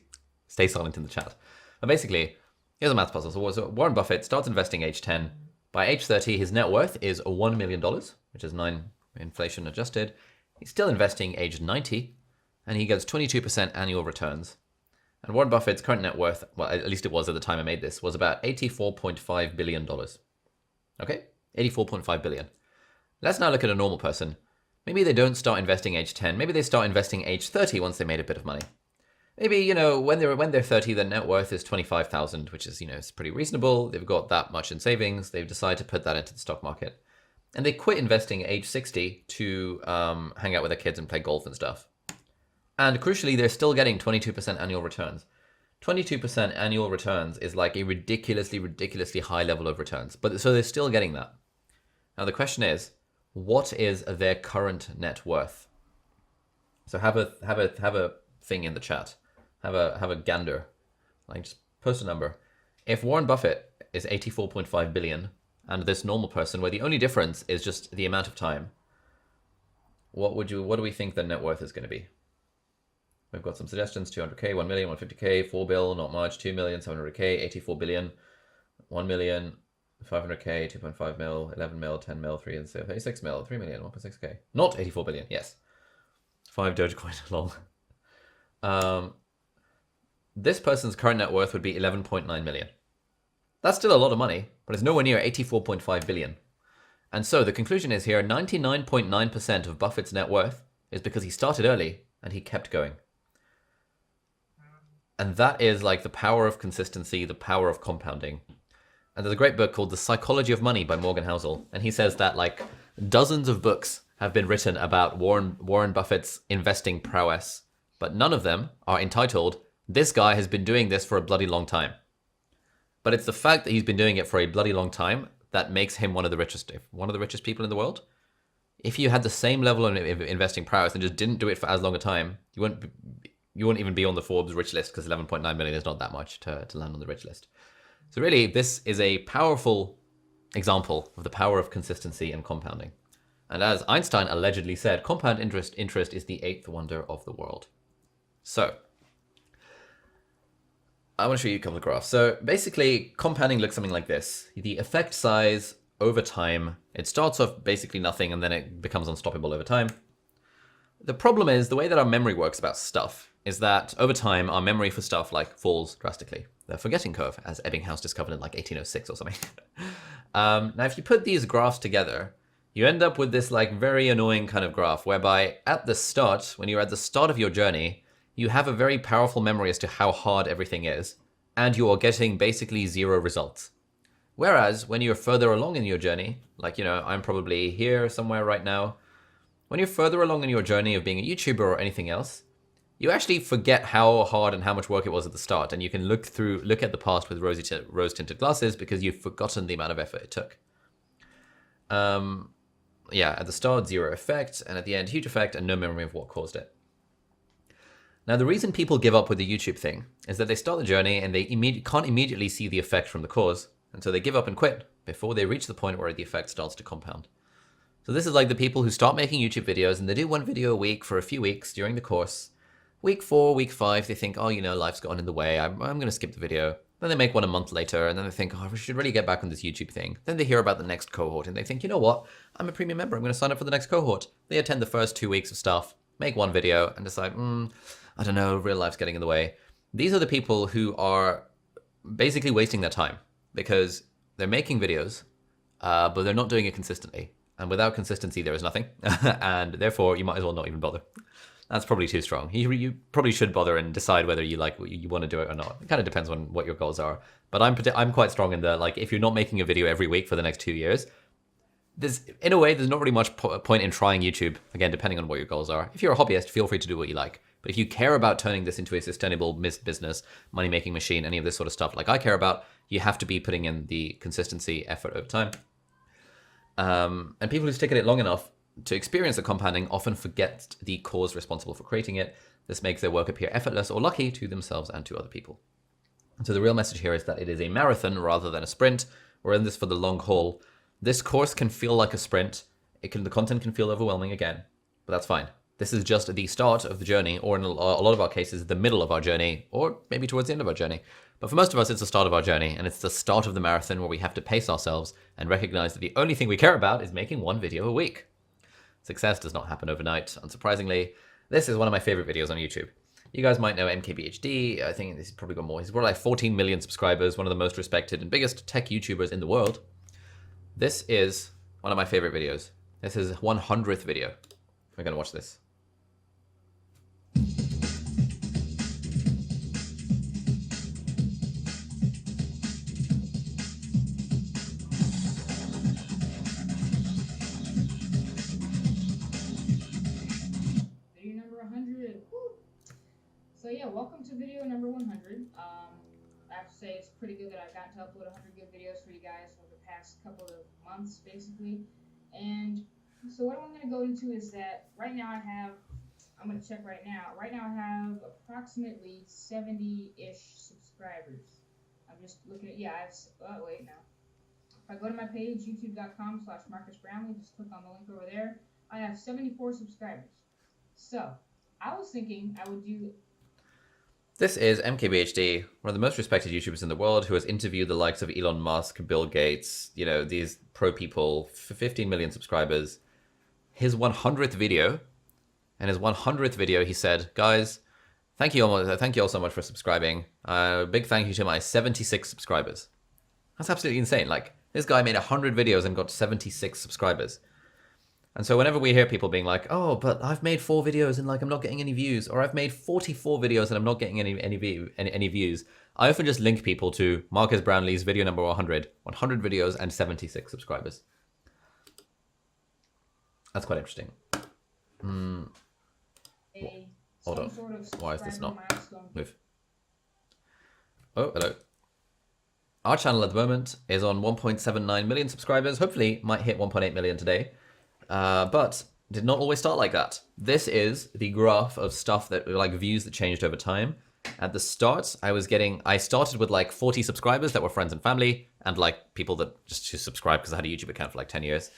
stay silent in the chat. But basically, Here's a math puzzle. So Warren Buffett starts investing age 10. By age 30, his net worth is $1 million, which is 9 inflation adjusted. He's still investing age 90, and he gets 22% annual returns. And Warren Buffett's current net worth, well, at least it was at the time I made this, was about $84.5 billion. Okay? $84.5 billion. Let's now look at a normal person. Maybe they don't start investing age 10. Maybe they start investing age 30 once they made a bit of money. Maybe, you know, when they're 30, their net worth is 25,000, which is, you know, it's pretty reasonable. They've got that much in savings. They've decided to put that into the stock market. And they quit investing at age 60 to hang out with their kids and play golf and stuff. And crucially, they're still getting 22% annual returns. 22% annual returns is like a ridiculously, ridiculously high level of returns. But so they're still getting that. Now the question is, what is their current net worth? So have a thing in the chat. Have a gander. Like just post a number. If Warren Buffett is 84.5 billion and this normal person, where the only difference is just the amount of time, what do we think the net worth is going to be? We've got some suggestions: 200k, 1 million, 150k, 4 bill, not much, 2 million, 700k, 84 billion, 1 million, 500k, 2.5 mil, 11 mil, 10 mil, 3 and 36 mil, 3 million, 1.6k. Not 84 billion, yes. 5 Dogecoin along. This person's current net worth would be 11.9 million. That's still a lot of money, but it's nowhere near 84.5 billion. And so the conclusion is here, 99.9% of Buffett's net worth is because he started early and he kept going. And that is like the power of consistency, the power of compounding. And there's a great book called The Psychology of Money by Morgan Housel. And he says that like dozens of books have been written about Warren Buffett's investing prowess, but none of them are entitled, "This guy has been doing this for a bloody long time." But it's the fact that he's been doing it for a bloody long time that makes him one of the richest people in the world. If you had the same level of investing prowess and just didn't do it for as long a time, you wouldn't even be on the Forbes rich list, because 11.9 million is not that much to land on the rich list. So really, this is a powerful example of the power of consistency and compounding. And as Einstein allegedly said, compound interest is the 8th wonder of the world. So I want to show you a couple of graphs. So basically, compounding looks something like this. The effect size over time, it starts off basically nothing and then it becomes unstoppable over time. The problem is the way that our memory works about stuff is that over time, our memory for stuff like falls drastically. The forgetting curve, as Ebbinghaus discovered in like 1806 or something. Now, if you put these graphs together, you end up with this like very annoying kind of graph whereby at the start, when you're at the start of your journey, you have a very powerful memory as to how hard everything is, and you are getting basically 0 results. Whereas when you're further along in your journey, like, you know, I'm probably here somewhere right now, when you're further along in your journey of being a YouTuber or anything else, you actually forget how hard and how much work it was at the start, and you can look at the past with rose-tinted glasses because you've forgotten the amount of effort it took. Yeah, at the start, 0 effect, and at the end, huge effect and no memory of what caused it. Now, the reason people give up with the YouTube thing is that they start the journey and they can't immediately see the effect from the cause, and so they give up and quit before they reach the point where the effect starts to compound. So this is like the people who start making YouTube videos and they do 1 video a week for a few weeks during the course. Week 4, week 5, they think, oh, you know, life's gotten in the way. I'm going to skip the video. Then they make one a month later and then they think, oh, we should really get back on this YouTube thing. Then they hear about the next cohort and they think, you know what? I'm a premium member. I'm going to sign up for the next cohort. They attend the first 2 weeks of stuff, make 1 video and decide, I don't know, real life's getting in the way. These are the people who are basically wasting their time because they're making videos, but they're not doing it consistently. And without consistency, there is nothing. And therefore, you might as well not even bother. That's probably too strong. You probably should bother and decide whether you like you want to do it or not. It kind of depends on what your goals are. But I'm quite strong in the, like, if you're not making a video every week for the next 2 years, in a way, there's not really much point in trying YouTube, again, depending on what your goals are. If you're a hobbyist, feel free to do what you like. But if you care about turning this into a sustainable business, money-making machine, any of this sort of stuff like I care about, you have to be putting in the consistency effort over time. And people who stick at it long enough to experience the compounding often forget the cause responsible for creating it. This makes their work appear effortless or lucky to themselves and to other people. And so the real message here is that it is a marathon rather than a sprint. We're in this for the long haul. This course can feel like a sprint. The content can feel overwhelming again, but that's fine. This is just the start of the journey, or in a lot of our cases, the middle of our journey, or maybe towards the end of our journey. But for most of us, it's the start of our journey, and it's the start of the marathon where we have to pace ourselves and recognize that the only thing we care about is making one video a week. Success does not happen overnight, unsurprisingly. This is one of my favorite videos on YouTube. You guys might know MKBHD. I think he's probably got more. He's got like 14 million subscribers, one of the most respected and biggest tech YouTubers in the world. This is one of my favorite videos. This is his 100th video. We're going to watch this. So yeah, welcome to video number 100. I have to say it's pretty good that I've gotten to upload 100 good videos for you guys over the past couple of months, basically. And so what I'm going to go into is that right now I'm going to check right now. Right now I have approximately 70-ish subscribers. I'm just looking at, wait now. If I go to my page, youtube.com/MarcusBrownlee, just click on the link over there, I have 74 subscribers. So I was thinking I would do... This is MKBHD, one of the most respected YouTubers in the world, who has interviewed the likes of Elon Musk, Bill Gates, you know, these pro people for 15 million subscribers. His 100th video, and his 100th video, he said, guys, thank you all so much for subscribing. Big thank you to my 76 subscribers. That's absolutely insane. Like, this guy made 100 videos and got 76 subscribers. And so whenever we hear people being like, oh, but I've made 4 videos and like I'm not getting any views, or I've made 44 videos and I'm not getting any views, I often just link people to Marcus Brownlee's video number 100 videos and 76 subscribers. That's quite interesting. Hold on. Why is this not move? Oh, hello. Our channel at the moment is on 1.79 million subscribers. Hopefully might hit 1.8 million today. But did not always start like that. This is the graph of stuff that, like, views that changed over time. At the start, I started with like 40 subscribers that were friends and family, and like people that just subscribed because I had a YouTube account for like 10 years.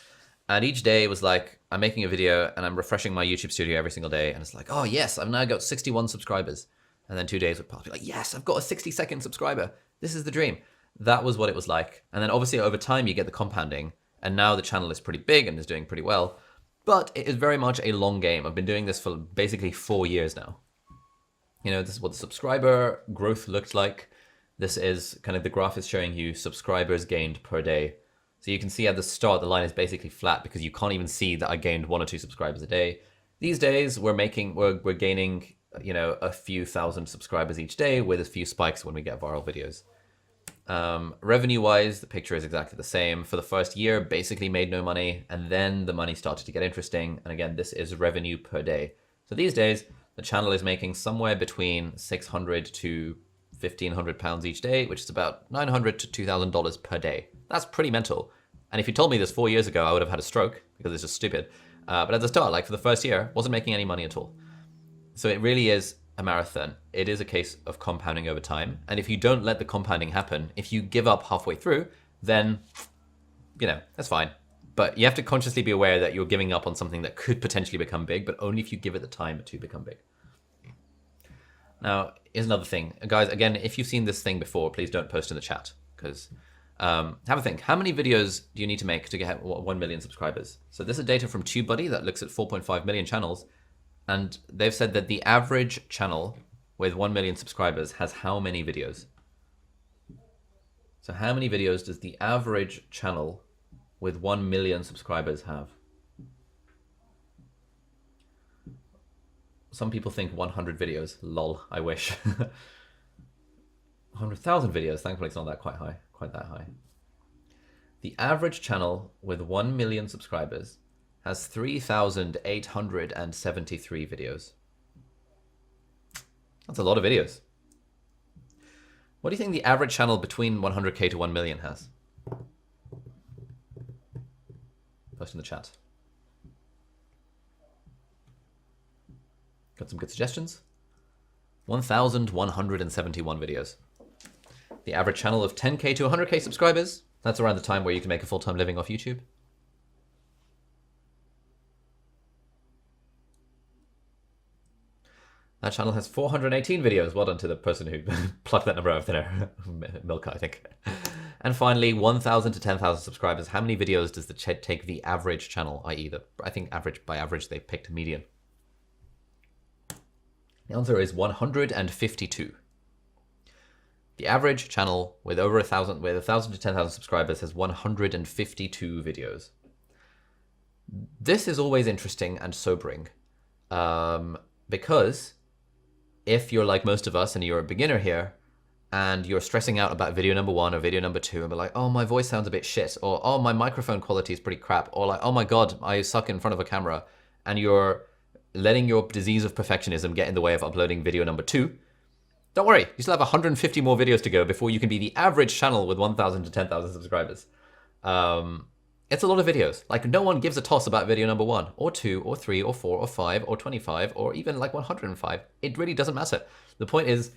And each day was like, I'm making a video and I'm refreshing my YouTube studio every single day. And it's like, oh yes, I've now got 61 subscribers. And then 2 days would pass, be like, yes, I've got a 60-second subscriber. This is the dream. That was what it was like. And then obviously over time you get the compounding. And now the channel is pretty big and is doing pretty well. But it is very much a long game. I've been doing this for basically 4 years now. You know, this is what the subscriber growth looked like. This is kind of, the graph is showing you subscribers gained per day. So you can see at the start, the line is basically flat because you can't even see that I gained 1 or 2 subscribers a day. These days, we're gaining, you know, a few thousand subscribers each day with a few spikes when we get viral videos. Revenue-wise, the picture is exactly the same. For the first year, basically made no money, and then the money started to get interesting. And again, this is revenue per day. So these days, the channel is making somewhere between $600 to £1,500 each day, which is about $900 to $2,000 per day. That's pretty mental. And if you told me this 4 years ago, I would have had a stroke because it's just stupid. But at the start, like for the first year, wasn't making any money at all. So it really is a marathon. It is a case of compounding over time. And if you don't let the compounding happen, if you give up halfway through, then, you know, that's fine. But you have to consciously be aware that you're giving up on something that could potentially become big, but only if you give it the time to become big. Now, here's another thing. Guys, again, if you've seen this thing before, please don't post in the chat, because have a think. How many videos do you need to make to get 1 million subscribers? So this is data from TubeBuddy that looks at 4.5 million channels. And they've said that the average channel with 1 million subscribers has how many videos? So how many videos does the average channel with 1 million subscribers have? Some people think 100 videos. Lol, I wish. 100,000 videos. Thankfully, it's not that quite that high. The average channel with 1 million subscribers has 3,873 videos. That's a lot of videos. What do you think the average channel between 100K to 1 million has? Post in the chat. Got some good suggestions? 1,171 videos. The average channel of 10K to 100K subscribers, that's around the time where you can make a full-time living off YouTube. That channel has 418 videos. Well done to the person who plucked that number out of thin air. Milka, I think. And finally, 1,000 to 10,000 subscribers. How many videos does the take the average channel, i.e. I think by average they picked median. The answer is 152. The average channel with over 1,000 to 10,000 subscribers has 152 videos. This is always interesting and sobering, because if you're like most of us and you're a beginner here and you're stressing out about video number 1 or video number 2 and be like, oh, my voice sounds a bit shit, or oh, my microphone quality is pretty crap, or like, oh my God, I suck in front of a camera, and you're letting your disease of perfectionism get in the way of uploading video number 2, don't worry, you still have 150 more videos to go before you can be the average channel with 1,000 to 10,000 subscribers. It's a lot of videos. Like, no one gives a toss about video number 1 or 2 or 3 or 4 or 5 or 25 or even like 105. It really doesn't matter. The point is,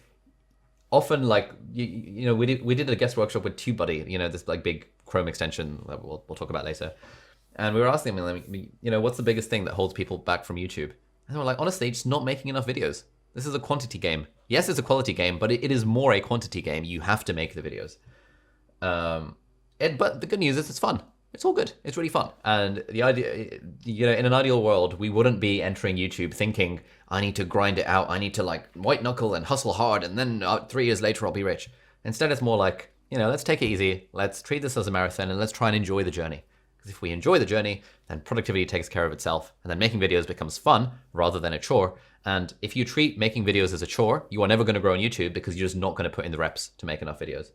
often, like, you know, we did a guest workshop with TubeBuddy, you know, this like big Chrome extension that we'll talk about later. And we were asking them, like, you know, what's the biggest thing that holds people back from YouTube? And they were like, honestly, just not making enough videos. This is a quantity game. Yes, it's a quality game, but it is more a quantity game. You have to make the videos. But the good news is it's fun. It's all good. It's really fun. And the idea, you know, in an ideal world, we wouldn't be entering YouTube thinking, I need to grind it out. I need to like white knuckle and hustle hard. And then 3 years later, I'll be rich. Instead, it's more like, you know, let's take it easy. Let's treat this as a marathon and let's try and enjoy the journey. Because if we enjoy the journey, then productivity takes care of itself. And then making videos becomes fun rather than a chore. And if you treat making videos as a chore, you are never going to grow on YouTube because you're just not going to put in the reps to make enough videos.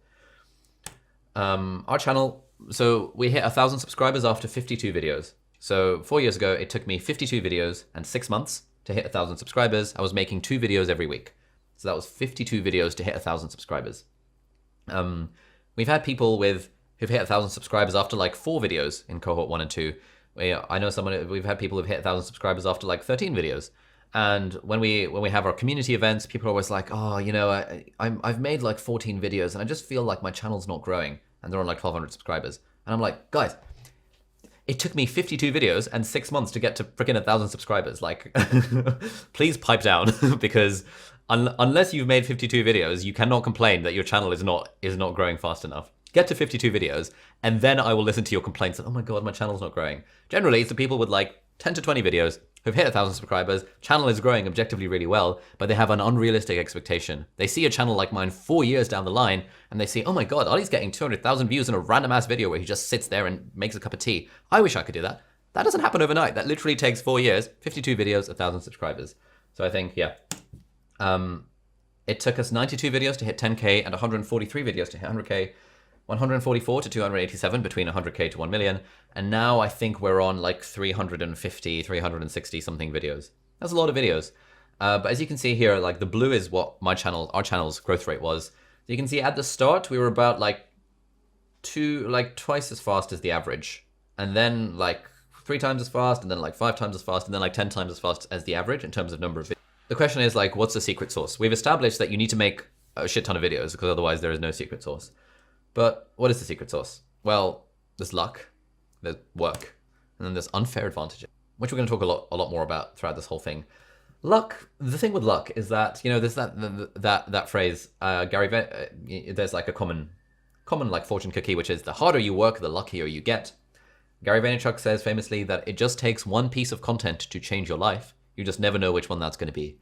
Our channel, so we hit 1,000 subscribers after 52 videos. So 4 years ago, it took me 52 videos and 6 months to hit 1,000 subscribers. I was making 2 videos every week. So that was 52 videos to hit 1,000 subscribers. We've had people who've hit 1,000 subscribers after like 4 videos in cohort 1 and 2. I know we've had people who've hit 1,000 subscribers after like 13 videos. And when we have our community events, people are always like, oh, you know, I've made like 14 videos and I just feel like my channel's not growing. And they're on like 1,200 subscribers. And I'm like, guys, it took me 52 videos and 6 months to get to freaking 1,000 subscribers. Like, please pipe down because unless you've made 52 videos, you cannot complain that your channel is not growing fast enough. Get to 52 videos and then I will listen to your complaints that, oh my God, my channel's not growing. Generally, it's the people with like 10 to 20 videos who've hit 1,000 subscribers, channel is growing objectively really well, but they have an unrealistic expectation. They see a channel like mine 4 years down the line, and they see, oh my God, Ali's getting 200,000 views in a random ass video where he just sits there and makes a cup of tea. I wish I could do that. That doesn't happen overnight. That literally takes 4 years, 52 videos, 1,000 subscribers. So I think, yeah. It took us 92 videos to hit 10K and 143 videos to hit 100K. 144 to 287 between 100K to 1 million. And now I think we're on like 350, 360 something videos. That's a lot of videos. But as you can see here, like the blue is what our channel's growth rate was. So you can see at the start, we were about like twice as fast as the average. And then like 3 times as fast, and then like 5 times as fast, and then like 10 times as fast as the average in terms of number of videos. The question is like, what's the secret sauce? We've established that you need to make a shit ton of videos because otherwise there is no secret sauce. But what is the secret sauce? Well, there's luck, there's work, and then there's unfair advantages, which we're going to talk a lot more about throughout this whole thing. Luck, the thing with luck is that, you know, there's that phrase, there's like a common like fortune cookie, which is the harder you work, the luckier you get. Gary Vaynerchuk says famously that it just takes one piece of content to change your life. You just never know which one that's going to be.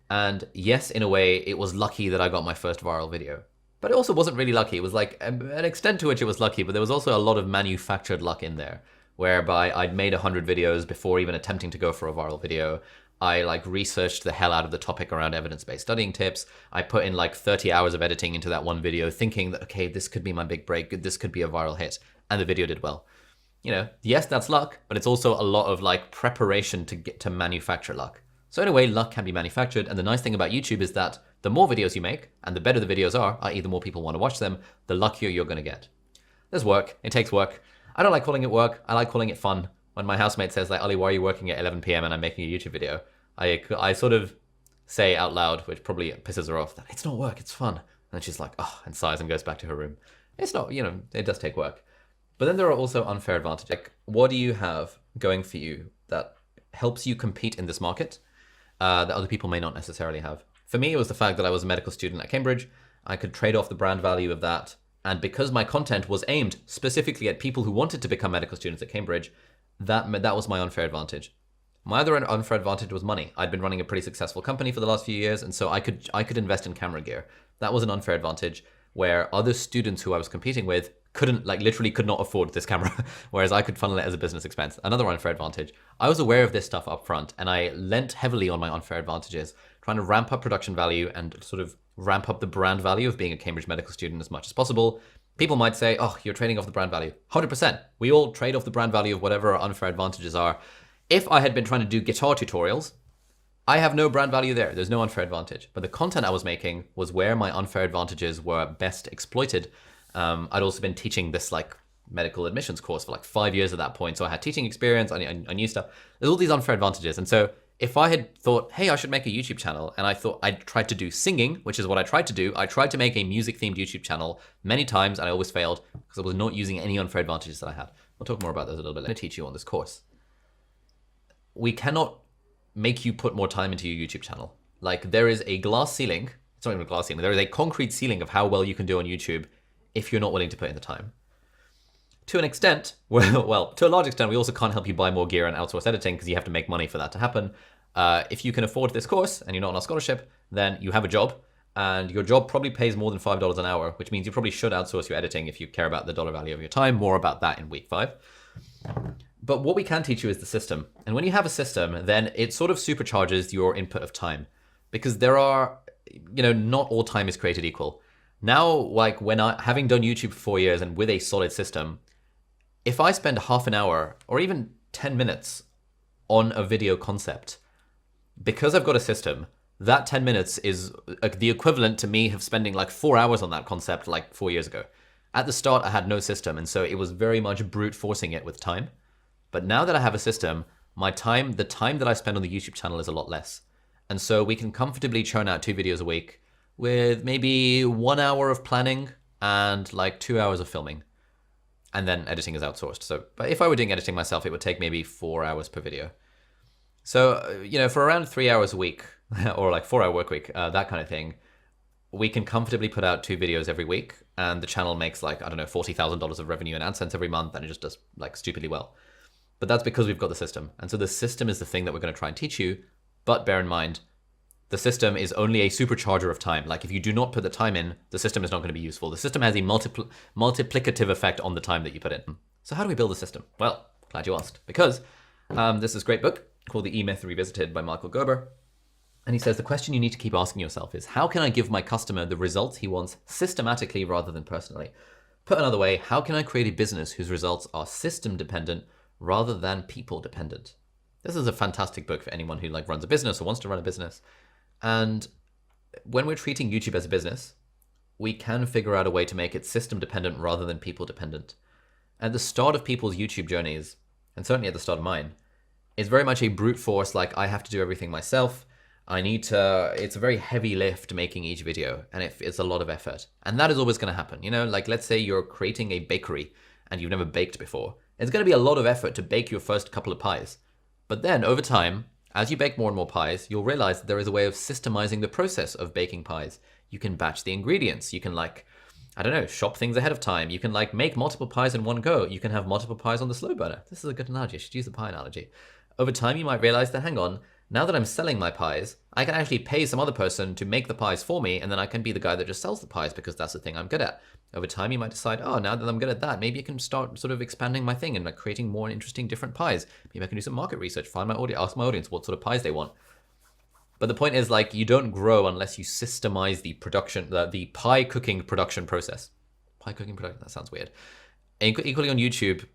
And yes, in a way, it was lucky that I got my first viral video. But it also wasn't really lucky. It was like an extent to which it was lucky, but there was also a lot of manufactured luck in there, whereby I'd made 100 videos before even attempting to go for a viral video. I like researched the hell out of the topic around evidence-based studying tips. I put in like 30 hours of editing into that one video thinking that, okay, this could be my big break. This could be a viral hit. And the video did well. You know, yes, that's luck, but it's also a lot of like preparation to get to manufacture luck. So in a way, luck can be manufactured. And the nice thing about YouTube is that the more videos you make, and the better the videos are, i.e. the more people want to watch them, the luckier you're going to get. There's work. It takes work. I don't like calling it work. I like calling it fun. When my housemate says, like, Ali, why are you working at 11 p.m. and I'm making a YouTube video? I sort of say out loud, which probably pisses her off, that it's not work, it's fun. And she's like, oh, and sighs and goes back to her room. It's not, you know, it does take work. But then there are also unfair advantages. Like, what do you have going for you that helps you compete in this market? that other people may not necessarily have. For me, it was the fact that I was a medical student at Cambridge. I could trade off the brand value of that. And because my content was aimed specifically at people who wanted to become medical students at Cambridge, that was my unfair advantage. My other unfair advantage was money. I'd been running a pretty successful company for the last few years, and so I could invest in camera gear. That was an unfair advantage where other students who I was competing with couldn't, like literally could not afford this camera, whereas I could funnel it as a business expense. Another unfair advantage. I was aware of this stuff up front, and I lent heavily on my unfair advantages, trying to ramp up production value and sort of ramp up the brand value of being a Cambridge medical student as much as possible. People might say, oh, you're trading off the brand value. 100%. We all trade off the brand value of whatever our unfair advantages are. If I had been trying to do guitar tutorials, I have no brand value there. There's no unfair advantage. But the content I was making was where my unfair advantages were best exploited. I'd also been teaching this like medical admissions course for like 5 years at that point. So I had teaching experience, I knew stuff. There's all these unfair advantages. And so if I had thought, hey, I should make a YouTube channel, and I thought I'd tried to do singing, which is what I tried to do. I tried to make a music-themed YouTube channel many times, and I always failed because I was not using any unfair advantages that I had. We'll talk more about those a little bit. Let me teach you on this course. We cannot make you put more time into your YouTube channel. Like there is a glass ceiling. It's not even a glass ceiling. There is a concrete ceiling of how well you can do on YouTube if you're not willing to put in the time. To an extent, well, to a large extent, we also can't help you buy more gear and outsource editing because you have to make money for that to happen. If you can afford this course and you're not on a scholarship, then you have a job, and your job probably pays more than $5 an hour, which means you probably should outsource your editing if you care about the dollar value of your time. More about that in week 5. But what we can teach you is the system. And when you have a system, then it sort of supercharges your input of time, because there are, not all time is created equal. Now, like having done YouTube for 4 years and with a solid system, if I spend half an hour or even 10 minutes on a video concept, because I've got a system, that 10 minutes is the equivalent to me of spending like 4 hours on that concept like 4 years ago. At the start, I had no system, and so it was very much brute forcing it with time. But now that I have a system, the time that I spend on the YouTube channel is a lot less. And so we can comfortably churn out 2 videos a week with maybe 1 hour of planning and like 2 hours of filming. And then editing is outsourced. So, but if I were doing editing myself, it would take maybe 4 hours per video. So, for around 3 hours a week or like 4 hour work week, that kind of thing, we can comfortably put out 2 videos every week, and the channel makes like, I don't know, $40,000 of revenue in AdSense every month, and it just does like stupidly well. But that's because we've got the system. And so the system is the thing that we're going to try and teach you. But bear in mind, the system is only a supercharger of time. Like if you do not put the time in, the system is not going to be useful. The system has a multiplicative effect on the time that you put in. So how do we build a system? Well, glad you asked, because this is a great book called The E-Myth Revisited by Michael Gerber. And he says the question you need to keep asking yourself is, how can I give my customer the results he wants systematically rather than personally? Put another way, how can I create a business whose results are system dependent rather than people dependent? This is a fantastic book for anyone who like runs a business or wants to run a business. And when we're treating YouTube as a business, we can figure out a way to make it system dependent rather than people dependent. At the start of people's YouTube journeys, and certainly at the start of mine, it's very much a brute force, like I have to do everything myself. It's a very heavy lift making each video, and it's a lot of effort. And that is always going to happen. Like let's say you're creating a bakery and you've never baked before. It's going to be a lot of effort to bake your first couple of pies. But then over time, as you bake more and more pies, you'll realize that there is a way of systemizing the process of baking pies. You can batch the ingredients. You can shop things ahead of time. You can make multiple pies in one go. You can have multiple pies on the slow burner. This is a good analogy. I should use the pie analogy. Over time, you might realize that, hang on, now that I'm selling my pies, I can actually pay some other person to make the pies for me, and then I can be the guy that just sells the pies because that's the thing I'm good at. Over time, you might decide, oh, now that I'm good at that, maybe I can start sort of expanding my thing and creating more interesting different pies. Maybe I can do some market research, find my audience, ask my audience what sort of pies they want. But the point is, you don't grow unless you systemize the production, the pie cooking production process. Pie cooking production, that sounds weird. And equally on YouTube,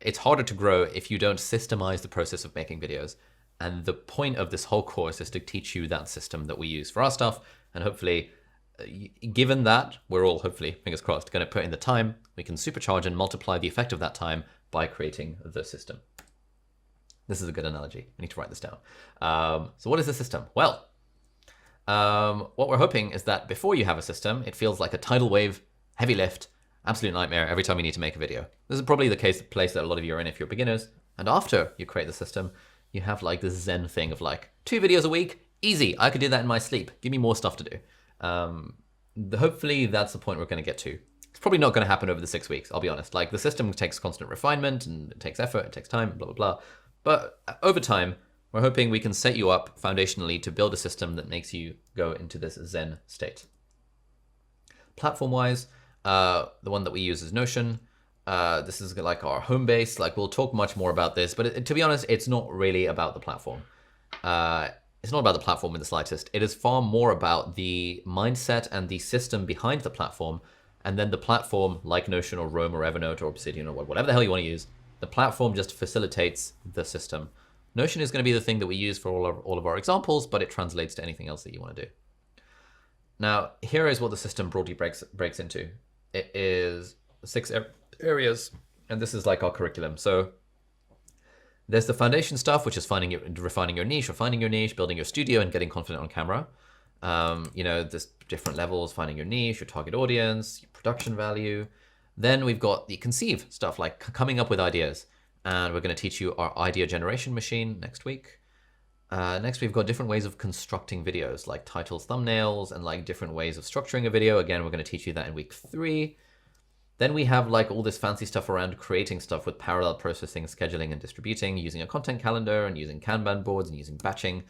it's harder to grow if you don't systemize the process of making videos. And the point of this whole course is to teach you that system that we use for our stuff. And hopefully, given that, we're all hopefully, fingers crossed, going to put in the time, we can supercharge and multiply the effect of that time by creating the system. This is a good analogy. I need to write this down. So what is the system? Well, what we're hoping is that before you have a system, it feels like a tidal wave, heavy lift, absolute nightmare every time you need to make a video. This is probably the place that a lot of you are in if you're beginners. And after you create the system, you have like this Zen thing of like 2 videos a week, easy. I could do that in my sleep. Give me more stuff to do. Hopefully that's the point we're going to get to. It's probably not going to happen over the 6 weeks, I'll be honest. Like the system takes constant refinement and it takes effort, it takes time, blah, blah, blah. But over time, we're hoping we can set you up foundationally to build a system that makes you go into this Zen state. Platform-wise, the one that we use is Notion. This is like our home base. Like we'll talk much more about this, but to be honest, it's not really about the platform. It's not about the platform in the slightest. It is far more about the mindset and the system behind the platform. And then the platform, like Notion or Roam or Evernote or Obsidian or whatever the hell you want to use, the platform just facilitates the system. Notion is going to be the thing that we use for all of our examples, but it translates to anything else that you want to do. Now, here is what the system broadly breaks into. It is 6 areas, and this is like our curriculum. So there's the foundation stuff, which is refining your niche, building your studio, and getting confident on camera. There's different levels, finding your niche, your target audience, your production value. Then we've got the conceive stuff, like coming up with ideas. And we're going to teach you our idea generation machine next week. Next, we've got different ways of constructing videos, like titles, thumbnails, and like different ways of structuring a video. Again, we're going to teach you that in week 3. Then we have like all this fancy stuff around creating stuff with parallel processing, scheduling, and distributing, using a content calendar and using Kanban boards and using batching.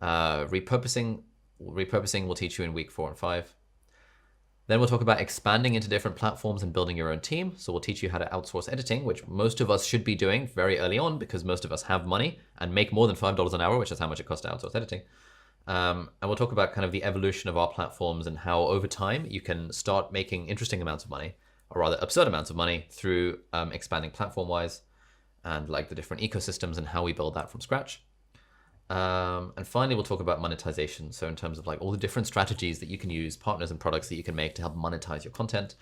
Repurposing we'll teach you in week 4 and 5. Then we'll talk about expanding into different platforms and building your own team. So we'll teach you how to outsource editing, which most of us should be doing very early on because most of us have money and make more than $5 an hour, which is how much it costs to outsource editing. And we'll talk about kind of the evolution of our platforms and how over time you can start making interesting amounts of money, or rather absurd amounts of money through expanding platform-wise and like the different ecosystems and how we build that from scratch. And finally, we'll talk about monetization. So in terms of like all the different strategies that you can use, partners and products that you can make to help monetize your content,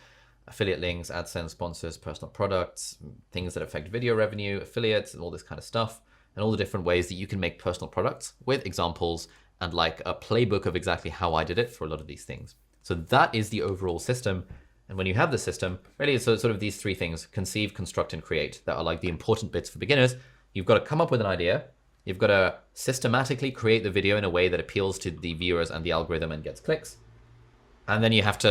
affiliate links, AdSense, sponsors, personal products, things that affect video revenue, affiliates, and all this kind of stuff, and all the different ways that you can make personal products with examples and like a playbook of exactly how I did it for a lot of these things. So that is the overall system. And when you have the system, really it's sort of these 3 things: conceive, construct, and create, that are like the important bits for beginners. You've got to come up with an idea. You've got to systematically create the video in a way that appeals to the viewers and the algorithm and gets clicks. And then you have to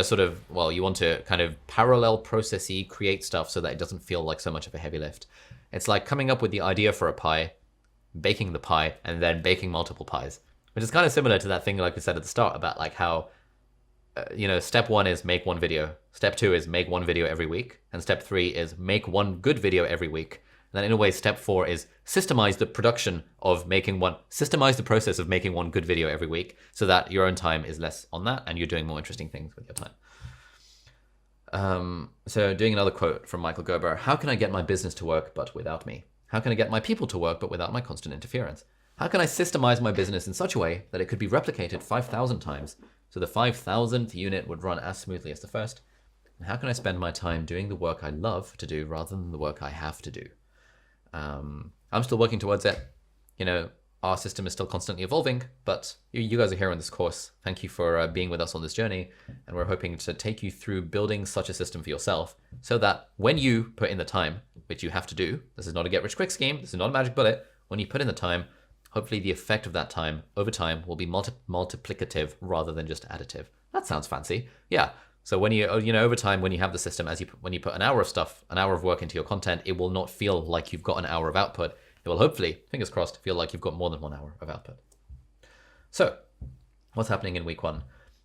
you want to kind of parallel processy create stuff so that it doesn't feel like so much of a heavy lift. It's like coming up with the idea for a pie, baking the pie, and then baking multiple pies, which is kind of similar to that thing like we said at the start about like how, step 1 is make 1 video. Step 2 is make 1 video every week. And step 3 is make 1 good video every week. And then in a way, step 4 is systemize the process of making 1 good video every week so that your own time is less on that and you're doing more interesting things with your time. So doing another quote from Michael Gerber: how can I get my business to work but without me? How can I get my people to work but without my constant interference? How can I systemize my business in such a way that it could be replicated 5,000 times so the 5,000th unit would run as smoothly as the first? And how can I spend my time doing the work I love to do rather than the work I have to do? I'm still working towards it. Our system is still constantly evolving, but you guys are here on this course. Thank you for being with us on this journey. And we're hoping to take you through building such a system for yourself so that when you put in the time, which you have to do, this is not a get rich quick scheme, this is not a magic bullet. When you put in the time, hopefully the effect of that time over time will be multiplicative rather than just additive. That sounds fancy. Yeah. So when over time, when you have the system, when you put an hour of work into your content, it will not feel like you've got an hour of output. It will hopefully, fingers crossed, feel like you've got more than 1 hour of output. So what's happening in week 1?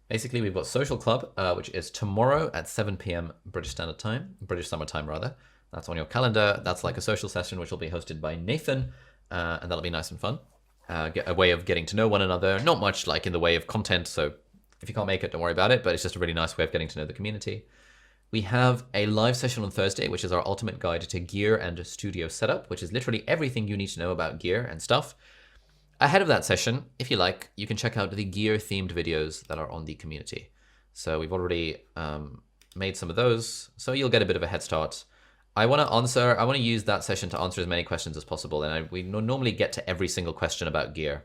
Basically, we've got Social Club, which is tomorrow at 7 p.m. British Summer Time rather. That's on your calendar. That's like a social session, which will be hosted by Nathan, and that'll be nice and fun. Get a way of getting to know one another. Not much like in the way of content, so if you can't make it, don't worry about it, but it's just a really nice way of getting to know the community. We have a live session on Thursday, which is our ultimate guide to gear and studio setup, which is literally everything you need to know about gear and stuff. Ahead of that session, if you like, you can check out the gear-themed videos that are on the community. So we've already made some of those, so you'll get a bit of a head start. I want to use that session to answer as many questions as possible, and we normally get to every single question about gear.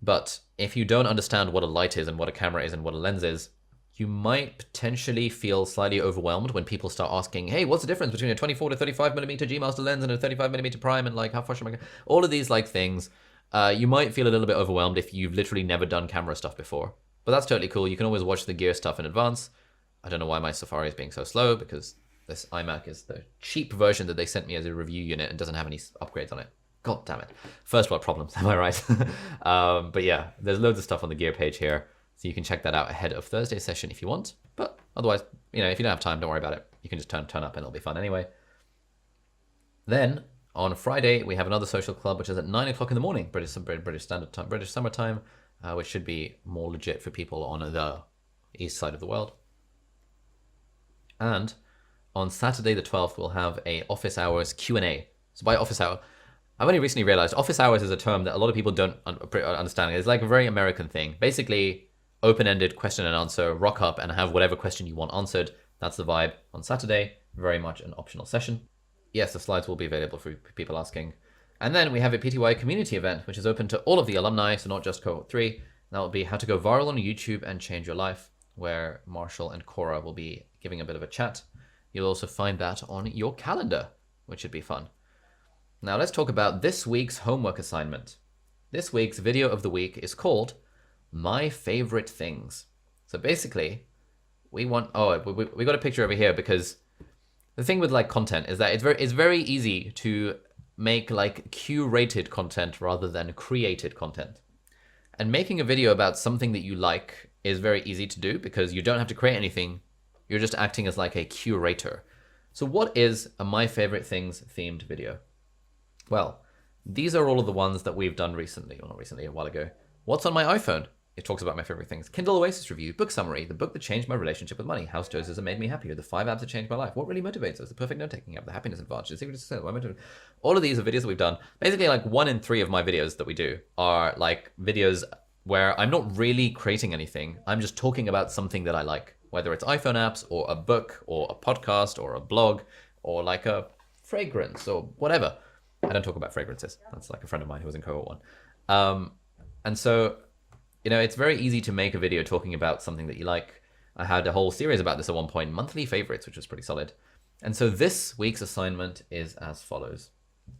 But if you don't understand what a light is and what a camera is and what a lens is, you might potentially feel slightly overwhelmed when people start asking, hey, what's the difference between a 24 to 35mm G Master lens and a 35mm prime, and like how far should I go? All of these like things. You might feel a little bit overwhelmed if you've literally never done camera stuff before. But that's totally cool. You can always watch the gear stuff in advance. I don't know why my Safari is being so slow, because this iMac is the cheap version that they sent me as a review unit and doesn't have any upgrades on it. God damn it. First world problems, am I right? But yeah, there's loads of stuff on the gear page here. So you can check that out ahead of Thursday's session if you want. But otherwise, you know, if you don't have time, don't worry about it. You can just turn up and it'll be fun anyway. Then on Friday, we have another social club, which is at 9 o'clock in the morning, British Standard Time, British Summer Time, which should be more legit for people on the east side of the world. And on Saturday the 12th, we'll have a office hours Q&A. So by office hour, I've only recently realized office hours is a term that a lot of people don't understand. It's like a very American thing. Basically, open-ended question and answer, rock up and have whatever question you want answered. That's the vibe on Saturday. Very much an optional session. Yes, the slides will be available for people asking. And then we have a PTYA community event, which is open to all of the alumni, so not just cohort 3. That will be how to go viral on YouTube and change your life, where Marshall and Cora will be giving a bit of a chat. You'll also find that on your calendar, which should be fun. Now let's talk about this week's homework assignment. This week's video of the week is called My Favorite Things. So basically, we got a picture over here because the thing with like content is that it's very easy to make like curated content rather than created content. And making a video about something that you like is very easy to do because you don't have to create anything. You're just acting as like a curator. So what is a My Favorite Things themed video? Well, these are all of the ones that we've done recently, or not recently, a while ago. What's on my iPhone? It talks about my favorite things. Kindle Oasis review, book summary, the book that changed my relationship with money, house doses that made me happier, the 5 apps that changed my life, what really motivates us, the perfect note-taking app, the happiness advantage, the secret to success, all of these are videos that we've done. Basically, like 1 in 3 of my videos that we do are like videos where I'm not really creating anything. I'm just talking about something that I like, whether it's iPhone apps or a book or a podcast or a blog or like a fragrance or whatever. I don't talk about fragrances. That's like a friend of mine who was in cohort 1. And so, you know, it's very easy to make a video talking about something that you like. I had a whole series about this at one point, monthly favorites, which was pretty solid. And so this week's assignment is as follows.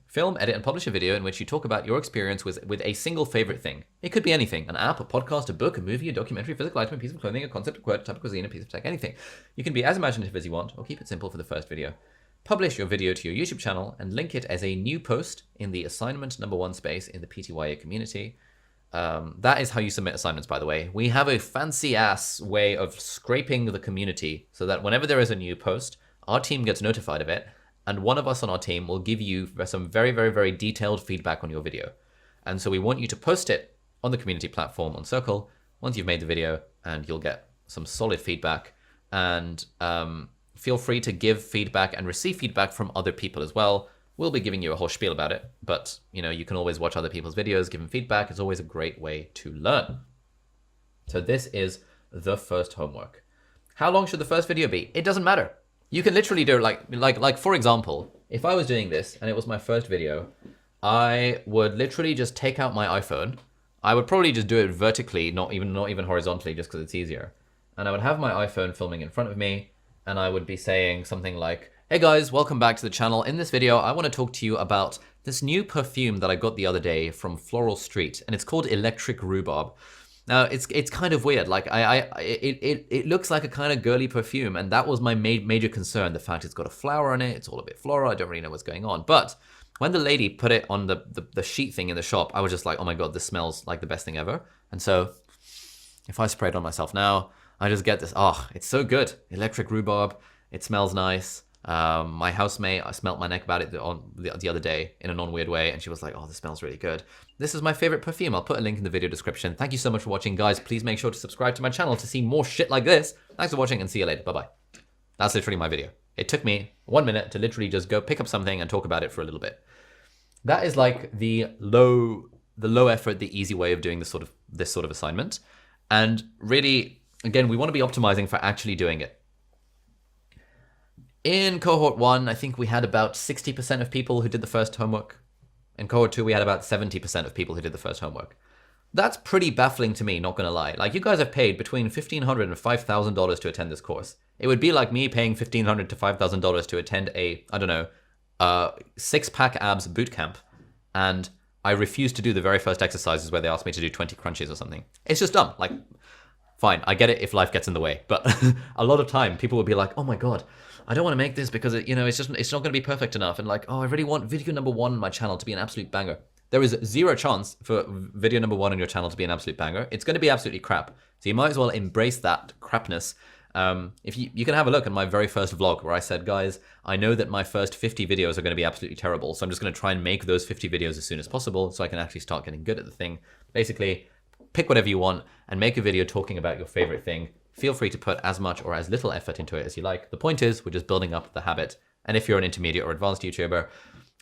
Film, edit, and publish a video in which you talk about your experience with a single favorite thing. It could be anything, an app, a podcast, a book, a movie, a documentary, a physical item, a piece of clothing, a concept, a quote, a type of cuisine, a piece of tech, anything. You can be as imaginative as you want, or keep it simple for the first video. Publish your video to your YouTube channel and link it as a new post in the assignment #1 space in the PTYA community. That is how you submit assignments, by the way. We have a fancy ass way of scraping the community so that whenever there is a new post, our team gets notified of it, and one of us on our team will give you some very, very, very detailed feedback on your video. And so we want you to post it on the community platform on Circle once you've made the video, and you'll get some solid feedback. And feel free to give feedback and receive feedback from other people as well. We'll be giving you a whole spiel about it, but you know, you can always watch other people's videos, give them feedback. It's always a great way to learn. So this is the first homework. How long should the first video be? It doesn't matter. You can literally do like for example, if I was doing this and it was my first video, I would literally just take out my iPhone. I would probably just do it vertically, not even horizontally, just because it's easier. And I would have my iPhone filming in front of me, and I would be saying something like, hey guys, welcome back to the channel. In this video, I want to talk to you about this new perfume that I got the other day from Floral Street, and it's called Electric Rhubarb. Now, it's kind of weird. Like it looks like a kind of girly perfume, and that was my major concern. The fact it's got a flower on it, it's all a bit floral. I don't really know what's going on. But when the lady put it on the sheet thing in the shop, I was just like, oh my god, this smells like the best thing ever. And so, if I spray it on myself now, I just get this. Oh, it's so good. Electric Rhubarb. It smells nice. My housemate, I smelt my neck about it the other day in a non-weird way, and she was like, oh, this smells really good. This is my favorite perfume. I'll put a link in the video description. Thank you so much for watching, guys. Please make sure to subscribe to my channel to see more shit like this. Thanks for watching, and see you later. Bye-bye. That's literally my video. It took me 1 minute to literally just go pick up something and talk about it for a little bit. That is like the low effort, the easy way of doing this sort of assignment. And really, again, we want to be optimizing for actually doing it. In cohort 1, I think we had about 60% of people who did the first homework. In cohort 2, we had about 70% of people who did the first homework. That's pretty baffling to me, not gonna lie. Like, you guys have paid between $1,500 and $5,000 to attend this course. It would be like me paying $1,500 to $5,000 to attend a, I don't know, 6-pack abs bootcamp. And I refuse to do the very first exercises where they ask me to do 20 crunches or something. It's just dumb. Like, fine, I get it if life gets in the way, but a lot of time people will be like, oh my God, I don't want to make this because it's not going to be perfect enough. And like, oh, I really want video number 1 on my channel to be an absolute banger. There is zero chance for video number 1 on your channel to be an absolute banger. It's going to be absolutely crap. So you might as well embrace that crapness. If you can have a look at my very first vlog where I said, guys, I know that my first 50 videos are going to be absolutely terrible. So I'm just going to try and make those 50 videos as soon as possible so I can actually start getting good at the thing. Basically, pick whatever you want and make a video talking about your favorite thing. Feel free to put as much or as little effort into it as you like. The point is, we're just building up the habit. And if you're an intermediate or advanced YouTuber,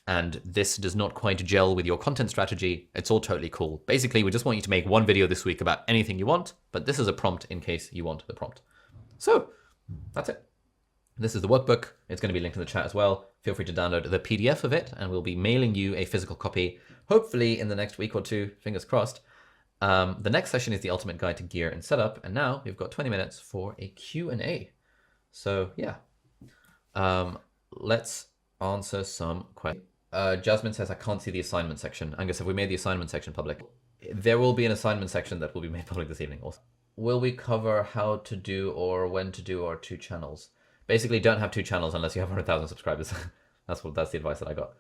and this does not quite gel with your content strategy, it's all totally cool. Basically, we just want you to make one video this week about anything you want, but this is a prompt in case you want the prompt. So that's it. This is the workbook. It's going to be linked in the chat as well. Feel free to download the PDF of it, and we'll be mailing you a physical copy, hopefully in the next week or 2, fingers crossed. The next session is the ultimate guide to gear and setup, and now we've got 20 minutes for a Q&A. So yeah, let's answer some questions. Jasmine says, I can't see the assignment section. Angus, have we made the assignment section public? There will be an assignment section that will be made public this evening also. Will we cover how to do or when to do our 2 channels? Basically, don't have 2 channels unless you have 100,000 subscribers. That's the advice that I got.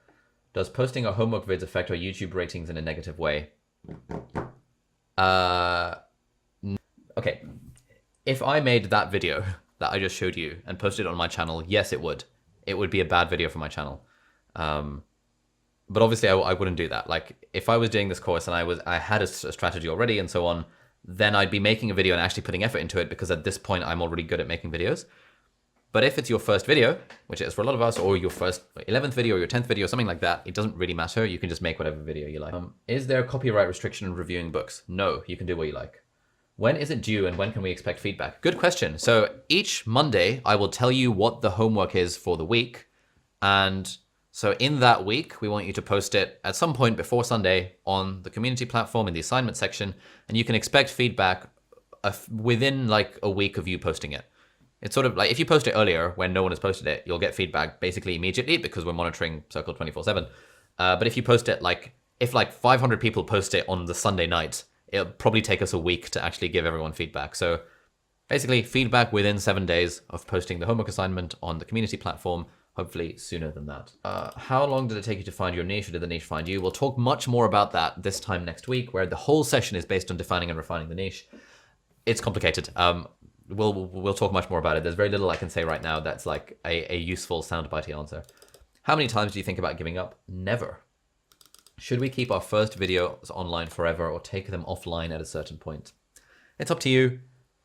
Does posting our homework vids affect our YouTube ratings in a negative way? Okay. If I made that video that I just showed you and posted it on my channel, yes, it would. It would be a bad video for my channel. But obviously I wouldn't do that. Like if I was doing this course and I had a strategy already and so on, then I'd be making a video and actually putting effort into it because at this point I'm already good at making videos. But if it's your first video, which it is for a lot of us, or your first 11th video or your 10th video, something like that, it doesn't really matter. You can just make whatever video you like. Is there a copyright restriction in reviewing books? No, you can do what you like. When is it due and when can we expect feedback? Good question. So each Monday, I will tell you what the homework is for the week. And so in that week, we want you to post it at some point before Sunday on the community platform in the assignment section. And you can expect feedback within like a week of you posting it. It's sort of like if you post it earlier when no one has posted it, you'll get feedback basically immediately because we're monitoring Circle 24/7. But if you post it if 500 people post it on the Sunday night, it'll probably take us a week to actually give everyone feedback. So basically feedback within 7 days of posting the homework assignment on the community platform, hopefully sooner than that. How long did it take you to find your niche or did the niche find you? We'll talk much more about that this time next week where the whole session is based on defining and refining the niche. It's complicated. We'll talk much more about it. There's very little I can say right now that's like a useful soundbite answer. How many times do you think about giving up? Never. Should we keep our first videos online forever or take them offline at a certain point? It's up to you.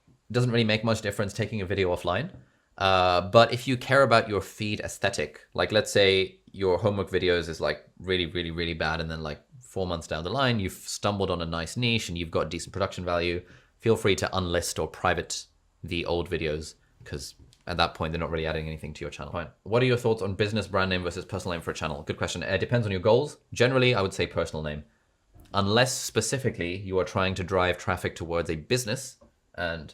It doesn't really make much difference taking a video offline. But if you care about your feed aesthetic, like let's say your homework videos is like really, really, really bad. And then like 4 months down the line, you've stumbled on a nice niche and you've got decent production value. Feel free to unlist or private the old videos because at that point, they're not really adding anything to your channel. Fine. What are your thoughts on business brand name versus personal name for a channel? Good question. It depends on your goals. Generally, I would say personal name. Unless specifically you are trying to drive traffic towards a business and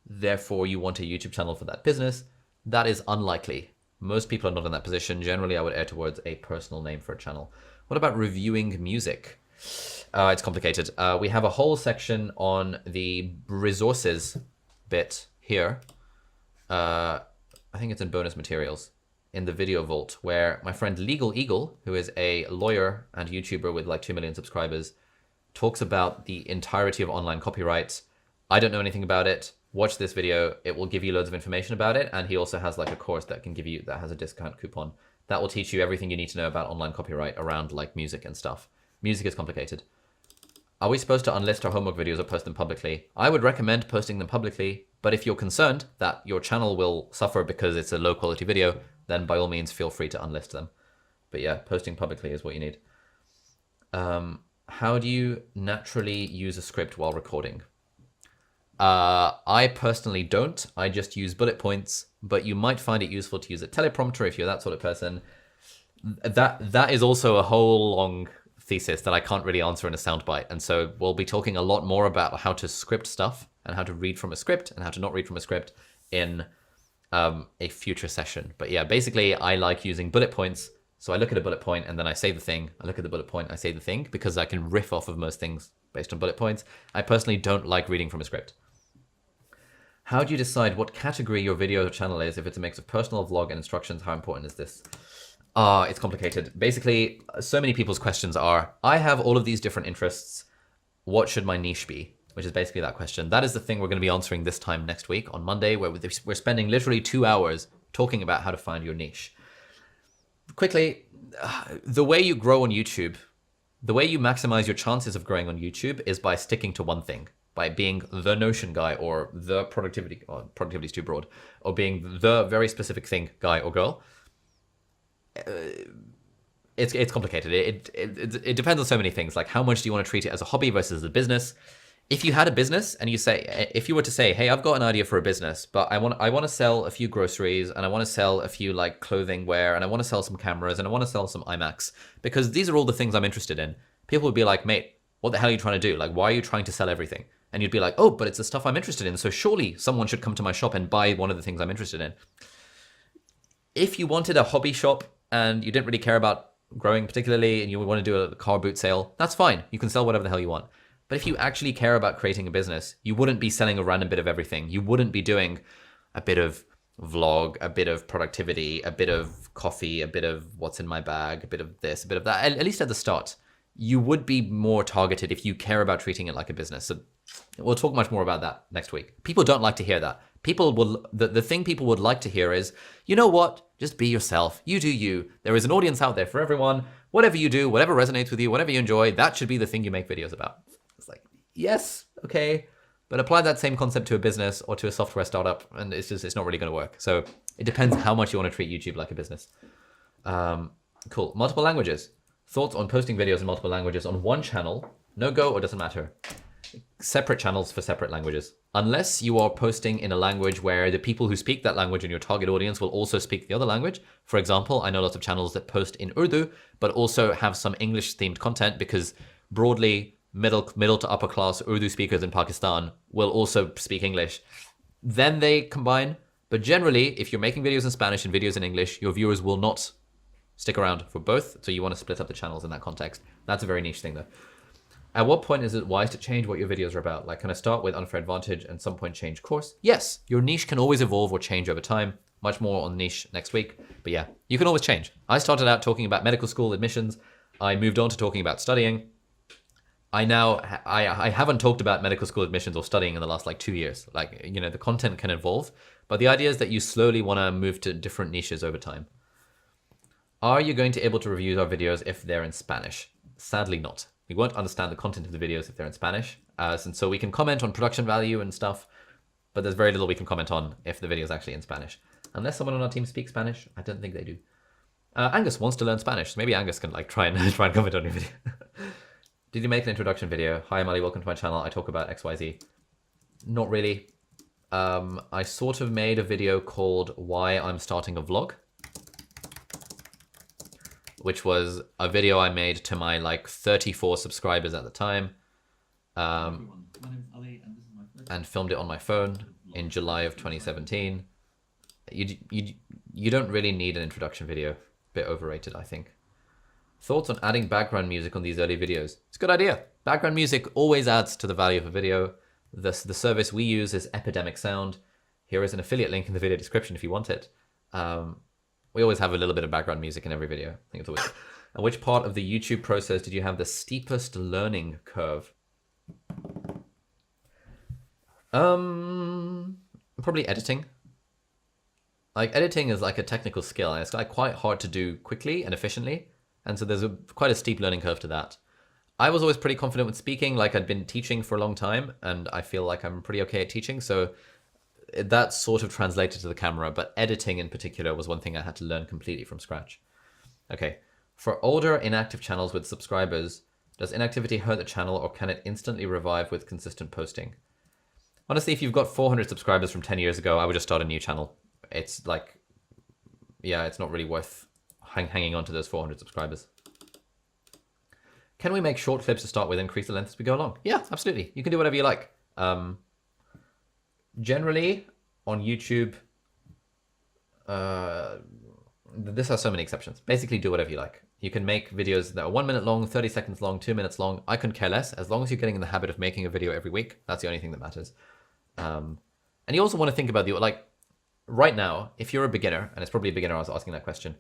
therefore you want a YouTube channel for that business, that is unlikely. Most people are not in that position. Generally, I would err towards a personal name for a channel. What about reviewing music? It's complicated. We have a whole section on the resources bit here. I think it's in bonus materials in the video vault where my friend Legal Eagle, who is a lawyer and YouTuber with like 2 million subscribers, talks about the entirety of online copyright. I don't know anything about it. Watch this video. It will give you loads of information about it. And he also has like a course that has a discount coupon that will teach you everything you need to know about online copyright around like music and stuff. Music is complicated. Are we supposed to unlist our homework videos or post them publicly? I would recommend posting them publicly, but if you're concerned that your channel will suffer because it's a low quality video, then by all means feel free to unlist them. But yeah, posting publicly is what you need. How do you naturally use a script while recording? I personally don't. I just use bullet points, but you might find it useful to use a teleprompter if you're that sort of person. That is also a whole long thesis that I can't really answer in a soundbite. And so we'll be talking a lot more about how to script stuff and how to read from a script and how to not read from a script in a future session. But yeah, basically I like using bullet points So I look at a bullet point and then I say the thing. I look at the bullet point, I say the thing, because I can riff off of most things based on bullet points. I personally don't like reading from a script. How do you decide what category your video channel is? If it's a mix of personal, vlog, and instructions, how important is this? It's complicated. Basically, so many people's questions are, I have all of these different interests. What should my niche be? Which is basically that question. That is the thing we're going to be answering this time next week on Monday, where we're spending literally 2 hours talking about how to find your niche. Quickly, the way you grow on YouTube, the way you maximize your chances of growing on YouTube is by sticking to one thing, by being the Notion guy or the productivity, or productivity is too broad, or being the very specific thing guy or girl. It's complicated. It depends on so many things, like how much do you want to treat it as a hobby versus a business. If you had a business and you say, if you were to say, hey, I've got an idea for a business, but I want to sell a few groceries and I want to sell a few like clothing wear and I want to sell some cameras and I want to sell some iMacs because these are all the things I'm interested in. People would be like, mate, what the hell are you trying to do? Like, why are you trying to sell everything? And you'd be like, oh, but it's the stuff I'm interested in. So surely someone should come to my shop and buy one of the things I'm interested in. If you wanted a hobby shop and you didn't really care about growing particularly and you want to do a car boot sale, that's fine. You can sell whatever the hell you want. But if you actually care about creating a business, you wouldn't be selling a random bit of everything. You wouldn't be doing a bit of vlog, a bit of productivity, a bit of coffee, a bit of what's in my bag, a bit of this, a bit of that. At least at the start, you would be more targeted if you care about treating it like a business. So we'll talk much more about that next week. People don't like to hear that. People will, the thing people would like to hear is, you know what? Just be yourself. You do you. There is an audience out there for everyone. Whatever you do, whatever resonates with you, whatever you enjoy, that should be the thing you make videos about. It's like, yes, okay, but apply that same concept to a business or to a software startup, and it's not really going to work. So it depends how much you want to treat YouTube like a business. Cool. Multiple languages. Thoughts on posting videos in multiple languages on one channel? No go or doesn't matter? Separate channels for separate languages. Unless you are posting in a language where the people who speak that language in your target audience will also speak the other language. For example, I know lots of channels that post in Urdu, but also have some English-themed content because broadly, middle to upper class Urdu speakers in Pakistan will also speak English. Then they combine. But generally, if you're making videos in Spanish and videos in English, your viewers will not stick around for both. So you want to split up the channels in that context. That's a very niche thing though. At what point is it wise to change what your videos are about? Like, can I start with unfair advantage and some point change course? Yes, your niche can always evolve or change over time. Much more on niche next week. But yeah, you can always change. I started out talking about medical school admissions. I moved on to talking about studying. I haven't talked about medical school admissions or studying in the last like 2 years. Like, you know, the content can evolve, but the idea is that you slowly want to move to different niches over time. Are you going to able to review our videos if they're in Spanish? Sadly not. We won't understand the content of the videos if they're in Spanish. And so we can comment on production value and stuff, but there's very little we can comment on if the video is actually in Spanish. Unless someone on our team speaks Spanish, I don't think they do. Angus wants to learn Spanish. So maybe Angus can like try and comment on your video. Did you make an introduction video? Hi, I'm Ali, welcome to my channel. I talk about XYZ. Not really. I sort of made a video called Why I'm Starting a Vlog, which was a video I made to my like 34 subscribers at the time. My name is Ali, and this is my first and filmed it on my phone in July of 2017. You don't really need an introduction video. A bit overrated, I think. Thoughts on adding background music on these early videos? It's a good idea. Background music always adds to the value of a video. The service we use is Epidemic Sound. Here is an affiliate link in the video description if you want it. We always have a little bit of background music in every video. I think it's always. And which part of the YouTube process did you have the steepest learning curve? Probably editing. Like editing is like a technical skill and it's like quite hard to do quickly and efficiently. And so there's quite a steep learning curve to that. I was always pretty confident with speaking, like I'd been teaching for a long time and I feel like I'm pretty okay at teaching. So that sort of translated to the camera, but editing in particular was one thing I had to learn completely from scratch. Okay, for older inactive channels with subscribers, does inactivity hurt the channel or can it instantly revive with consistent posting? Honestly, if you've got 400 subscribers from 10 years ago, I would just start a new channel. It's like, yeah, it's not really worth hanging on to those 400 subscribers. Can we make short clips to start with, increase the length as we go along? Yeah, absolutely. You can do whatever you like. Generally, on YouTube, this has so many exceptions. Basically, do whatever you like. You can make videos that are 1 minute long, 30 seconds long, 2 minutes long. I couldn't care less. As long as you're getting in the habit of making a video every week, that's the only thing that matters. And you also want to think about like, right now, if you're a beginner, and it's probably a beginner I was asking that question.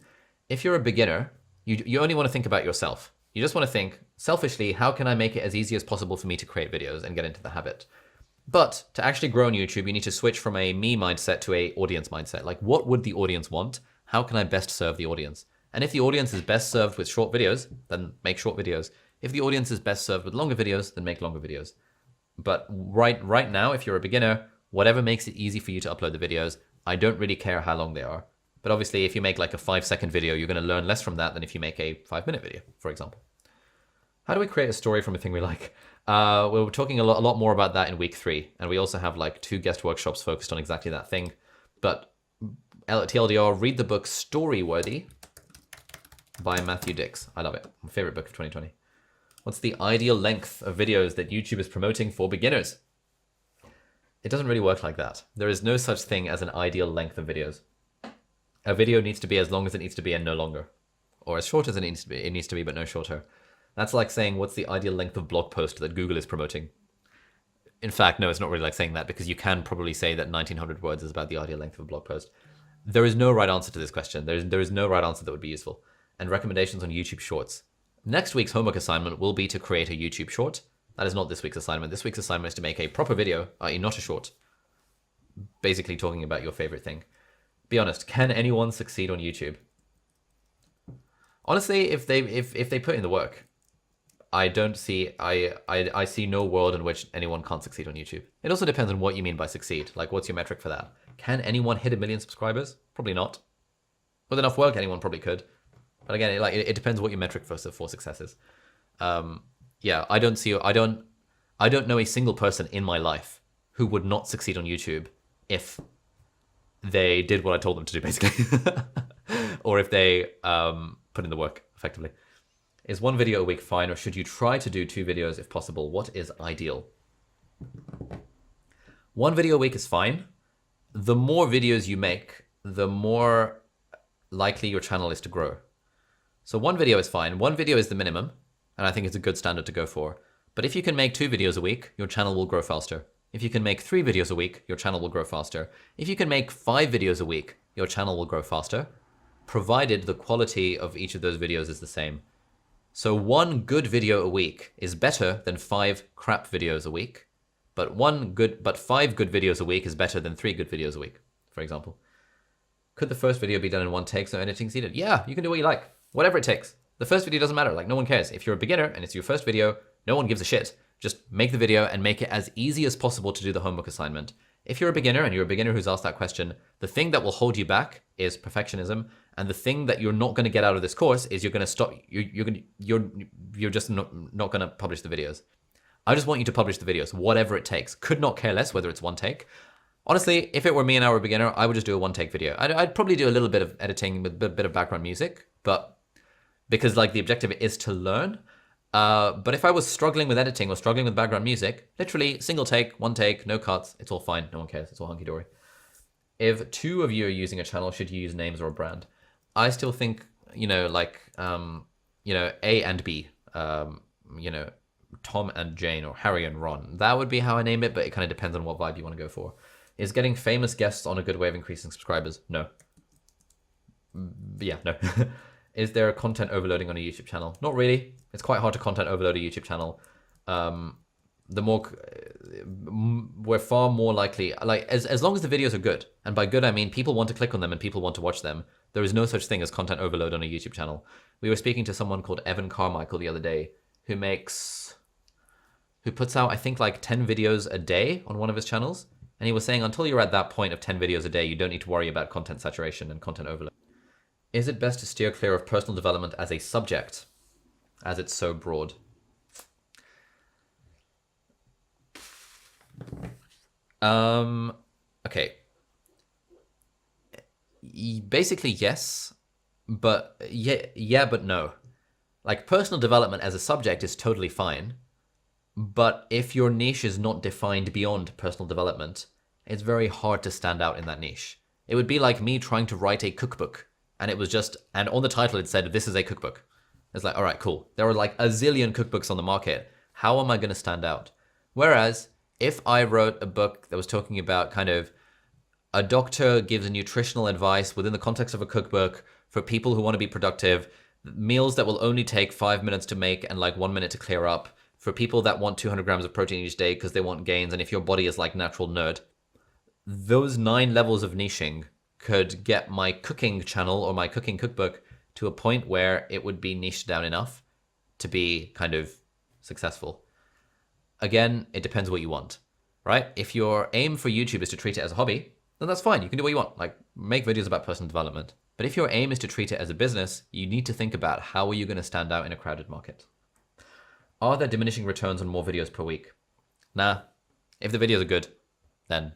If you're a beginner, you only want to think about yourself. You just want to think, selfishly, how can I make it as easy as possible for me to create videos and get into the habit? But to actually grow on YouTube, you need to switch from a me mindset to a audience mindset. Like, what would the audience want? How can I best serve the audience? And if the audience is best served with short videos, then make short videos. If the audience is best served with longer videos, then make longer videos. But right now, if you're a beginner, whatever makes it easy for you to upload the videos, I don't really care how long they are. But obviously, if you make like a 5-second video, you're going to learn less from that than if you make a 5-minute video, for example. How do we create a story from a thing we like? We're talking a lot more about that in week 3. And we also have like 2 guest workshops focused on exactly that thing. But TLDR, read the book Storyworthy by Matthew Dix. I love it. My favorite book of 2020. What's the ideal length of videos that YouTube is promoting for beginners? It doesn't really work like that. There is no such thing as an ideal length of videos. A video needs to be as long as it needs to be and no longer. Or as short as it needs to be, but no shorter. That's like saying, what's the ideal length of blog post that Google is promoting? In fact, no, it's not really like saying that, because you can probably say that 1900 words is about the ideal length of a blog post. There is no right answer to this question. There is no right answer that would be useful. And recommendations on YouTube Shorts. Next week's homework assignment will be to create a YouTube short. That is not this week's assignment. This week's assignment is to make a proper video, i.e. not a short. Basically talking about your favorite thing. Be honest, can anyone succeed on YouTube? Honestly, if they put in the work, I see no world in which anyone can't succeed on YouTube. It also depends on what you mean by succeed. Like, what's your metric for that? Can anyone hit 1 million subscribers? Probably not. With enough work, anyone probably could. But again, it depends what your metric for success is. Yeah, I don't know a single person in my life who would not succeed on YouTube if they did what I told them to do, basically. Or if they put in the work, effectively. Is 1 video a week fine, or should you try to do 2 videos if possible? What is ideal? 1 video a week is fine. The more videos you make, the more likely your channel is to grow. So 1 video is fine. 1 video is the minimum, and I think it's a good standard to go for. But if you can make 2 videos a week, your channel will grow faster. If you can make 3 videos a week, your channel will grow faster. If you can make 5 videos a week, your channel will grow faster, provided the quality of each of those videos is the same. So 1 good video a week is better than 5 crap videos a week, but 5 good videos a week is better than 3 good videos a week, for example. Could the first video be done in 1 take so editing's needed? Yeah, you can do what you like. Whatever it takes. The first video doesn't matter. Like, no one cares. If you're a beginner and it's your first video, no one gives a shit. Just make the video and make it as easy as possible to do the homework assignment. If you're a beginner and you're a beginner who's asked that question, the thing that will hold you back is perfectionism. And the thing that you're not going to get out of this course is you're going to stop. You're just not going to publish the videos. I just want you to publish the videos, whatever it takes. Could not care less whether it's 1 take. Honestly, if it were me and I were a beginner, I would just do a 1 take video. I'd probably do a little bit of editing with a bit of background music, but because like the objective is to learn. But if I was struggling with editing or struggling with background music, literally single take, 1 take, no cuts, it's all fine. No one cares. It's all hunky-dory. If 2 of you are using a channel, should you use names or a brand? I still think, like, A and B, Tom and Jane, or Harry and Ron. That would be how I name it, but it kind of depends on what vibe you want to go for. Is getting famous guests on a good way of increasing subscribers? No. Yeah, no. Is there content overloading on a YouTube channel? Not really. It's quite hard to content overload a YouTube channel. We're far more likely, like, as long as the videos are good, and by good I mean people want to click on them and people want to watch them, there is no such thing as content overload on a YouTube channel. We were speaking to someone called Evan Carmichael the other day, who puts out, I think, like 10 videos a day on one of his channels, and he was saying until you're at that point of 10 videos a day, you don't need to worry about content saturation and content overload. Is it best to steer clear of personal development as a subject, as it's so broad? Okay. Basically, yes, but yeah, but no. Like, personal development as a subject is totally fine, but if your niche is not defined beyond personal development, it's very hard to stand out in that niche. It would be like me trying to write a cookbook And it was just, and on the title it said, this is a cookbook. It's like, all right, cool. There are like a zillion cookbooks on the market. How am I going to stand out? Whereas if I wrote a book that was talking about kind of a doctor gives nutritional advice within the context of a cookbook for people who want to be productive, meals that will only take 5 minutes to make and like 1 minute to clear up, for people that want 200 grams of protein each day because they want gains, and if your body is like natural nerd, those 9 levels of niching could get my cooking channel or my cooking cookbook to a point where it would be niched down enough to be kind of successful. Again, it depends what you want, right? If your aim for YouTube is to treat it as a hobby, then that's fine. You can do what you want, like make videos about personal development. But if your aim is to treat it as a business, you need to think about how are you going to stand out in a crowded market. Are there diminishing returns on more videos per week? Nah. If the videos are good, then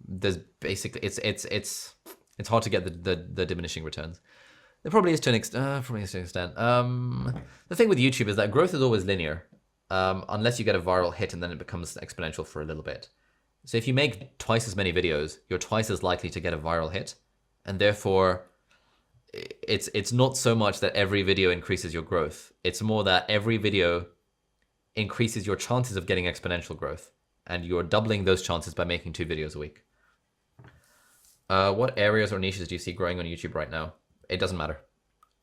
there's basically it's hard to get the diminishing returns. There probably is to an extent. The thing with YouTube is that growth is always linear, unless you get a viral hit and then it becomes exponential for a little bit. So if you make twice as many videos, you're twice as likely to get a viral hit, and therefore it's not so much that every video increases your growth. It's more that every video increases your chances of getting exponential growth, and you're doubling those chances by making 2 videos a week. What areas or niches do you see growing on YouTube right now? It doesn't matter.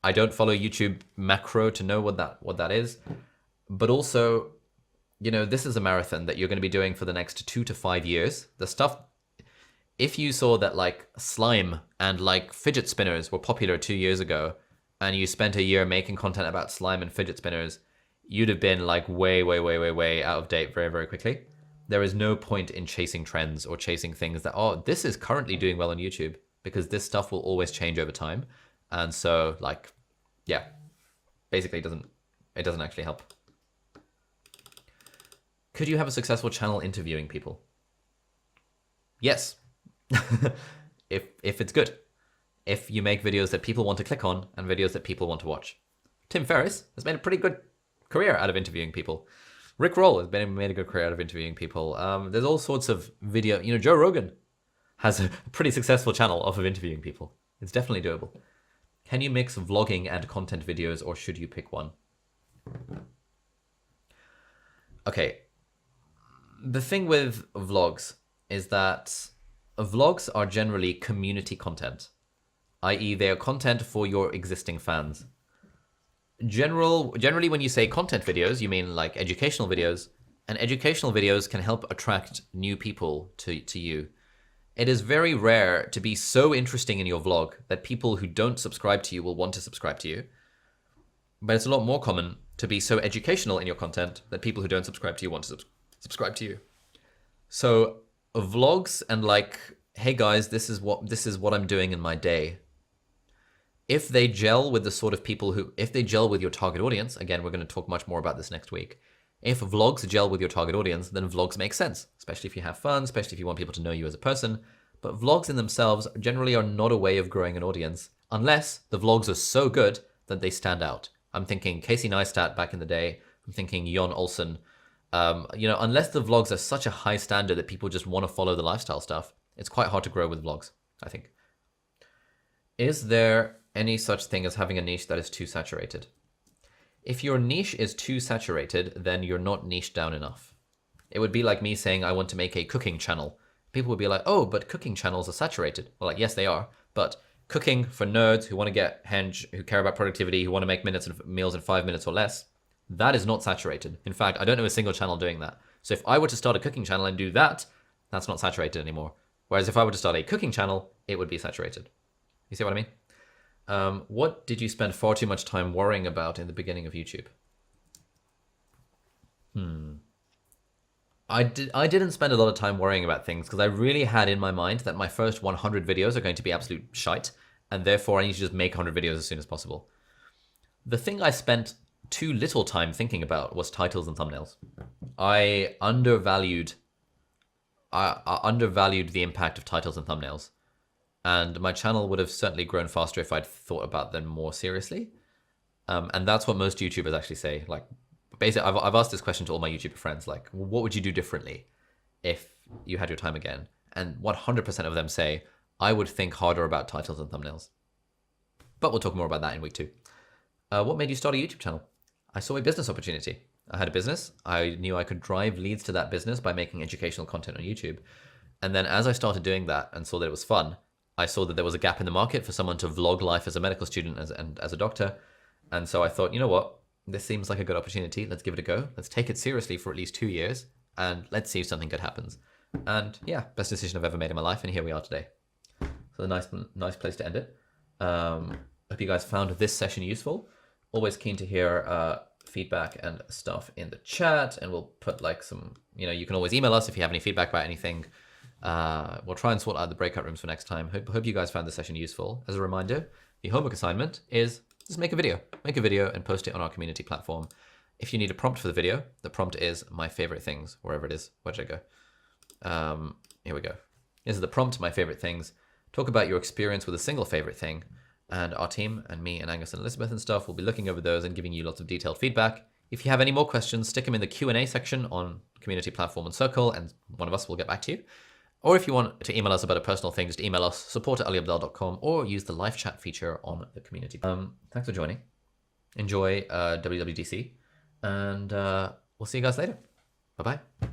I don't follow YouTube macro to know what that is, but also, you know, this is a marathon that you're going to be doing for the next 2 to 5 years. The stuff, if you saw that like slime and like fidget spinners were popular 2 years ago, and you spent a year making content about slime and fidget spinners, you'd have been like way out of date very, very quickly. There is no point in chasing trends or chasing things that, oh, this is currently doing well on YouTube, because this stuff will always change over time. And so like, yeah, basically it doesn't actually help. Could you have a successful channel interviewing people? Yes. if it's good. If you make videos that people want to click on and videos that people want to watch. Tim Ferriss has made a pretty good career out of interviewing people. Rick Roll has made a good career out of interviewing people. There's all sorts of video. You know, Joe Rogan has a pretty successful channel off of interviewing people. It's definitely doable. Can you mix vlogging and content videos, or should you pick one? Okay. The thing with vlogs is that vlogs are generally community content, i.e. they are content for your existing fans. Generally, when you say content videos, you mean like educational videos, and educational videos can help attract new people to you. It is very rare to be so interesting in your vlog that people who don't subscribe to you will want to subscribe to you. But it's a lot more common to be so educational in your content that people who don't subscribe to you want to subscribe to you. So vlogs and like, hey guys, this is what I'm doing in my day. If they gel with the sort of people if they gel with your target audience, again, we're going to talk much more about this next week. If vlogs gel with your target audience, then vlogs make sense, especially if you have fun, especially if you want people to know you as a person. But vlogs in themselves generally are not a way of growing an audience, unless the vlogs are so good that they stand out. I'm thinking Casey Neistat back in the day. I'm thinking Jon Olsen. Unless the vlogs are such a high standard that people just want to follow the lifestyle stuff, it's quite hard to grow with vlogs, I think. Is there any such thing as having a niche that is too saturated? If your niche is too saturated, then you're not niched down enough. It would be like me saying I want to make a cooking channel. People would be like, oh, but cooking channels are saturated. Well, like, yes, they are. But cooking for nerds who want to get henge, who care about productivity, who want to make meals in 5 minutes or less, that is not saturated. In fact, I don't know a single channel doing that. So if I were to start a cooking channel and do that, that's not saturated anymore. Whereas if I were to start a cooking channel, it would be saturated. You see what I mean? What did you spend far too much time worrying about in the beginning of YouTube? I didn't spend a lot of time worrying about things because I really had in my mind that my first 100 videos are going to be absolute shite, and therefore I need to just make 100 videos as soon as possible. The thing I spent too little time thinking about was titles and thumbnails. I undervalued the impact of titles and thumbnails. And my channel would have certainly grown faster if I'd thought about them more seriously. And that's what most YouTubers actually say. Like, basically, I've asked this question to all my YouTuber friends, like, what would you do differently if you had your time again? And 100% of them say, I would think harder about titles and thumbnails. But we'll talk more about that in week 2. What made you start a YouTube channel? I saw a business opportunity. I had a business. I knew I could drive leads to that business by making educational content on YouTube. And then as I started doing that and saw that it was fun, I saw that there was a gap in the market for someone to vlog life as a medical student and as a doctor. And so I thought, you know what? This seems like a good opportunity. Let's give it a go. Let's take it seriously for at least 2 years and let's see if something good happens. And yeah, best decision I've ever made in my life. And here we are today. So a nice place to end it. Hope you guys found this session useful. Always keen to hear feedback and stuff in the chat, and we'll put like some, you can always email us if you have any feedback about anything. We'll try and sort out the breakout rooms for next time. Hope you guys found this session useful. As a reminder, the homework assignment is just make a video and post it on our community platform. If you need a prompt for the video, the prompt is my favorite things, wherever it is. Where did I go? Here we go. This is the prompt, my favorite things. Talk about your experience with a single favorite thing. And our team and me and Angus and Elizabeth and stuff will be looking over those and giving you lots of detailed feedback. If you have any more questions, stick them in the Q&A section on community platform and Circle, and one of us will get back to you. Or if you want to email us about a personal thing, just email us, support@aliabdaal.com, or use the live chat feature on the community. Thanks for joining. Enjoy WWDC, and we'll see you guys later. Bye-bye.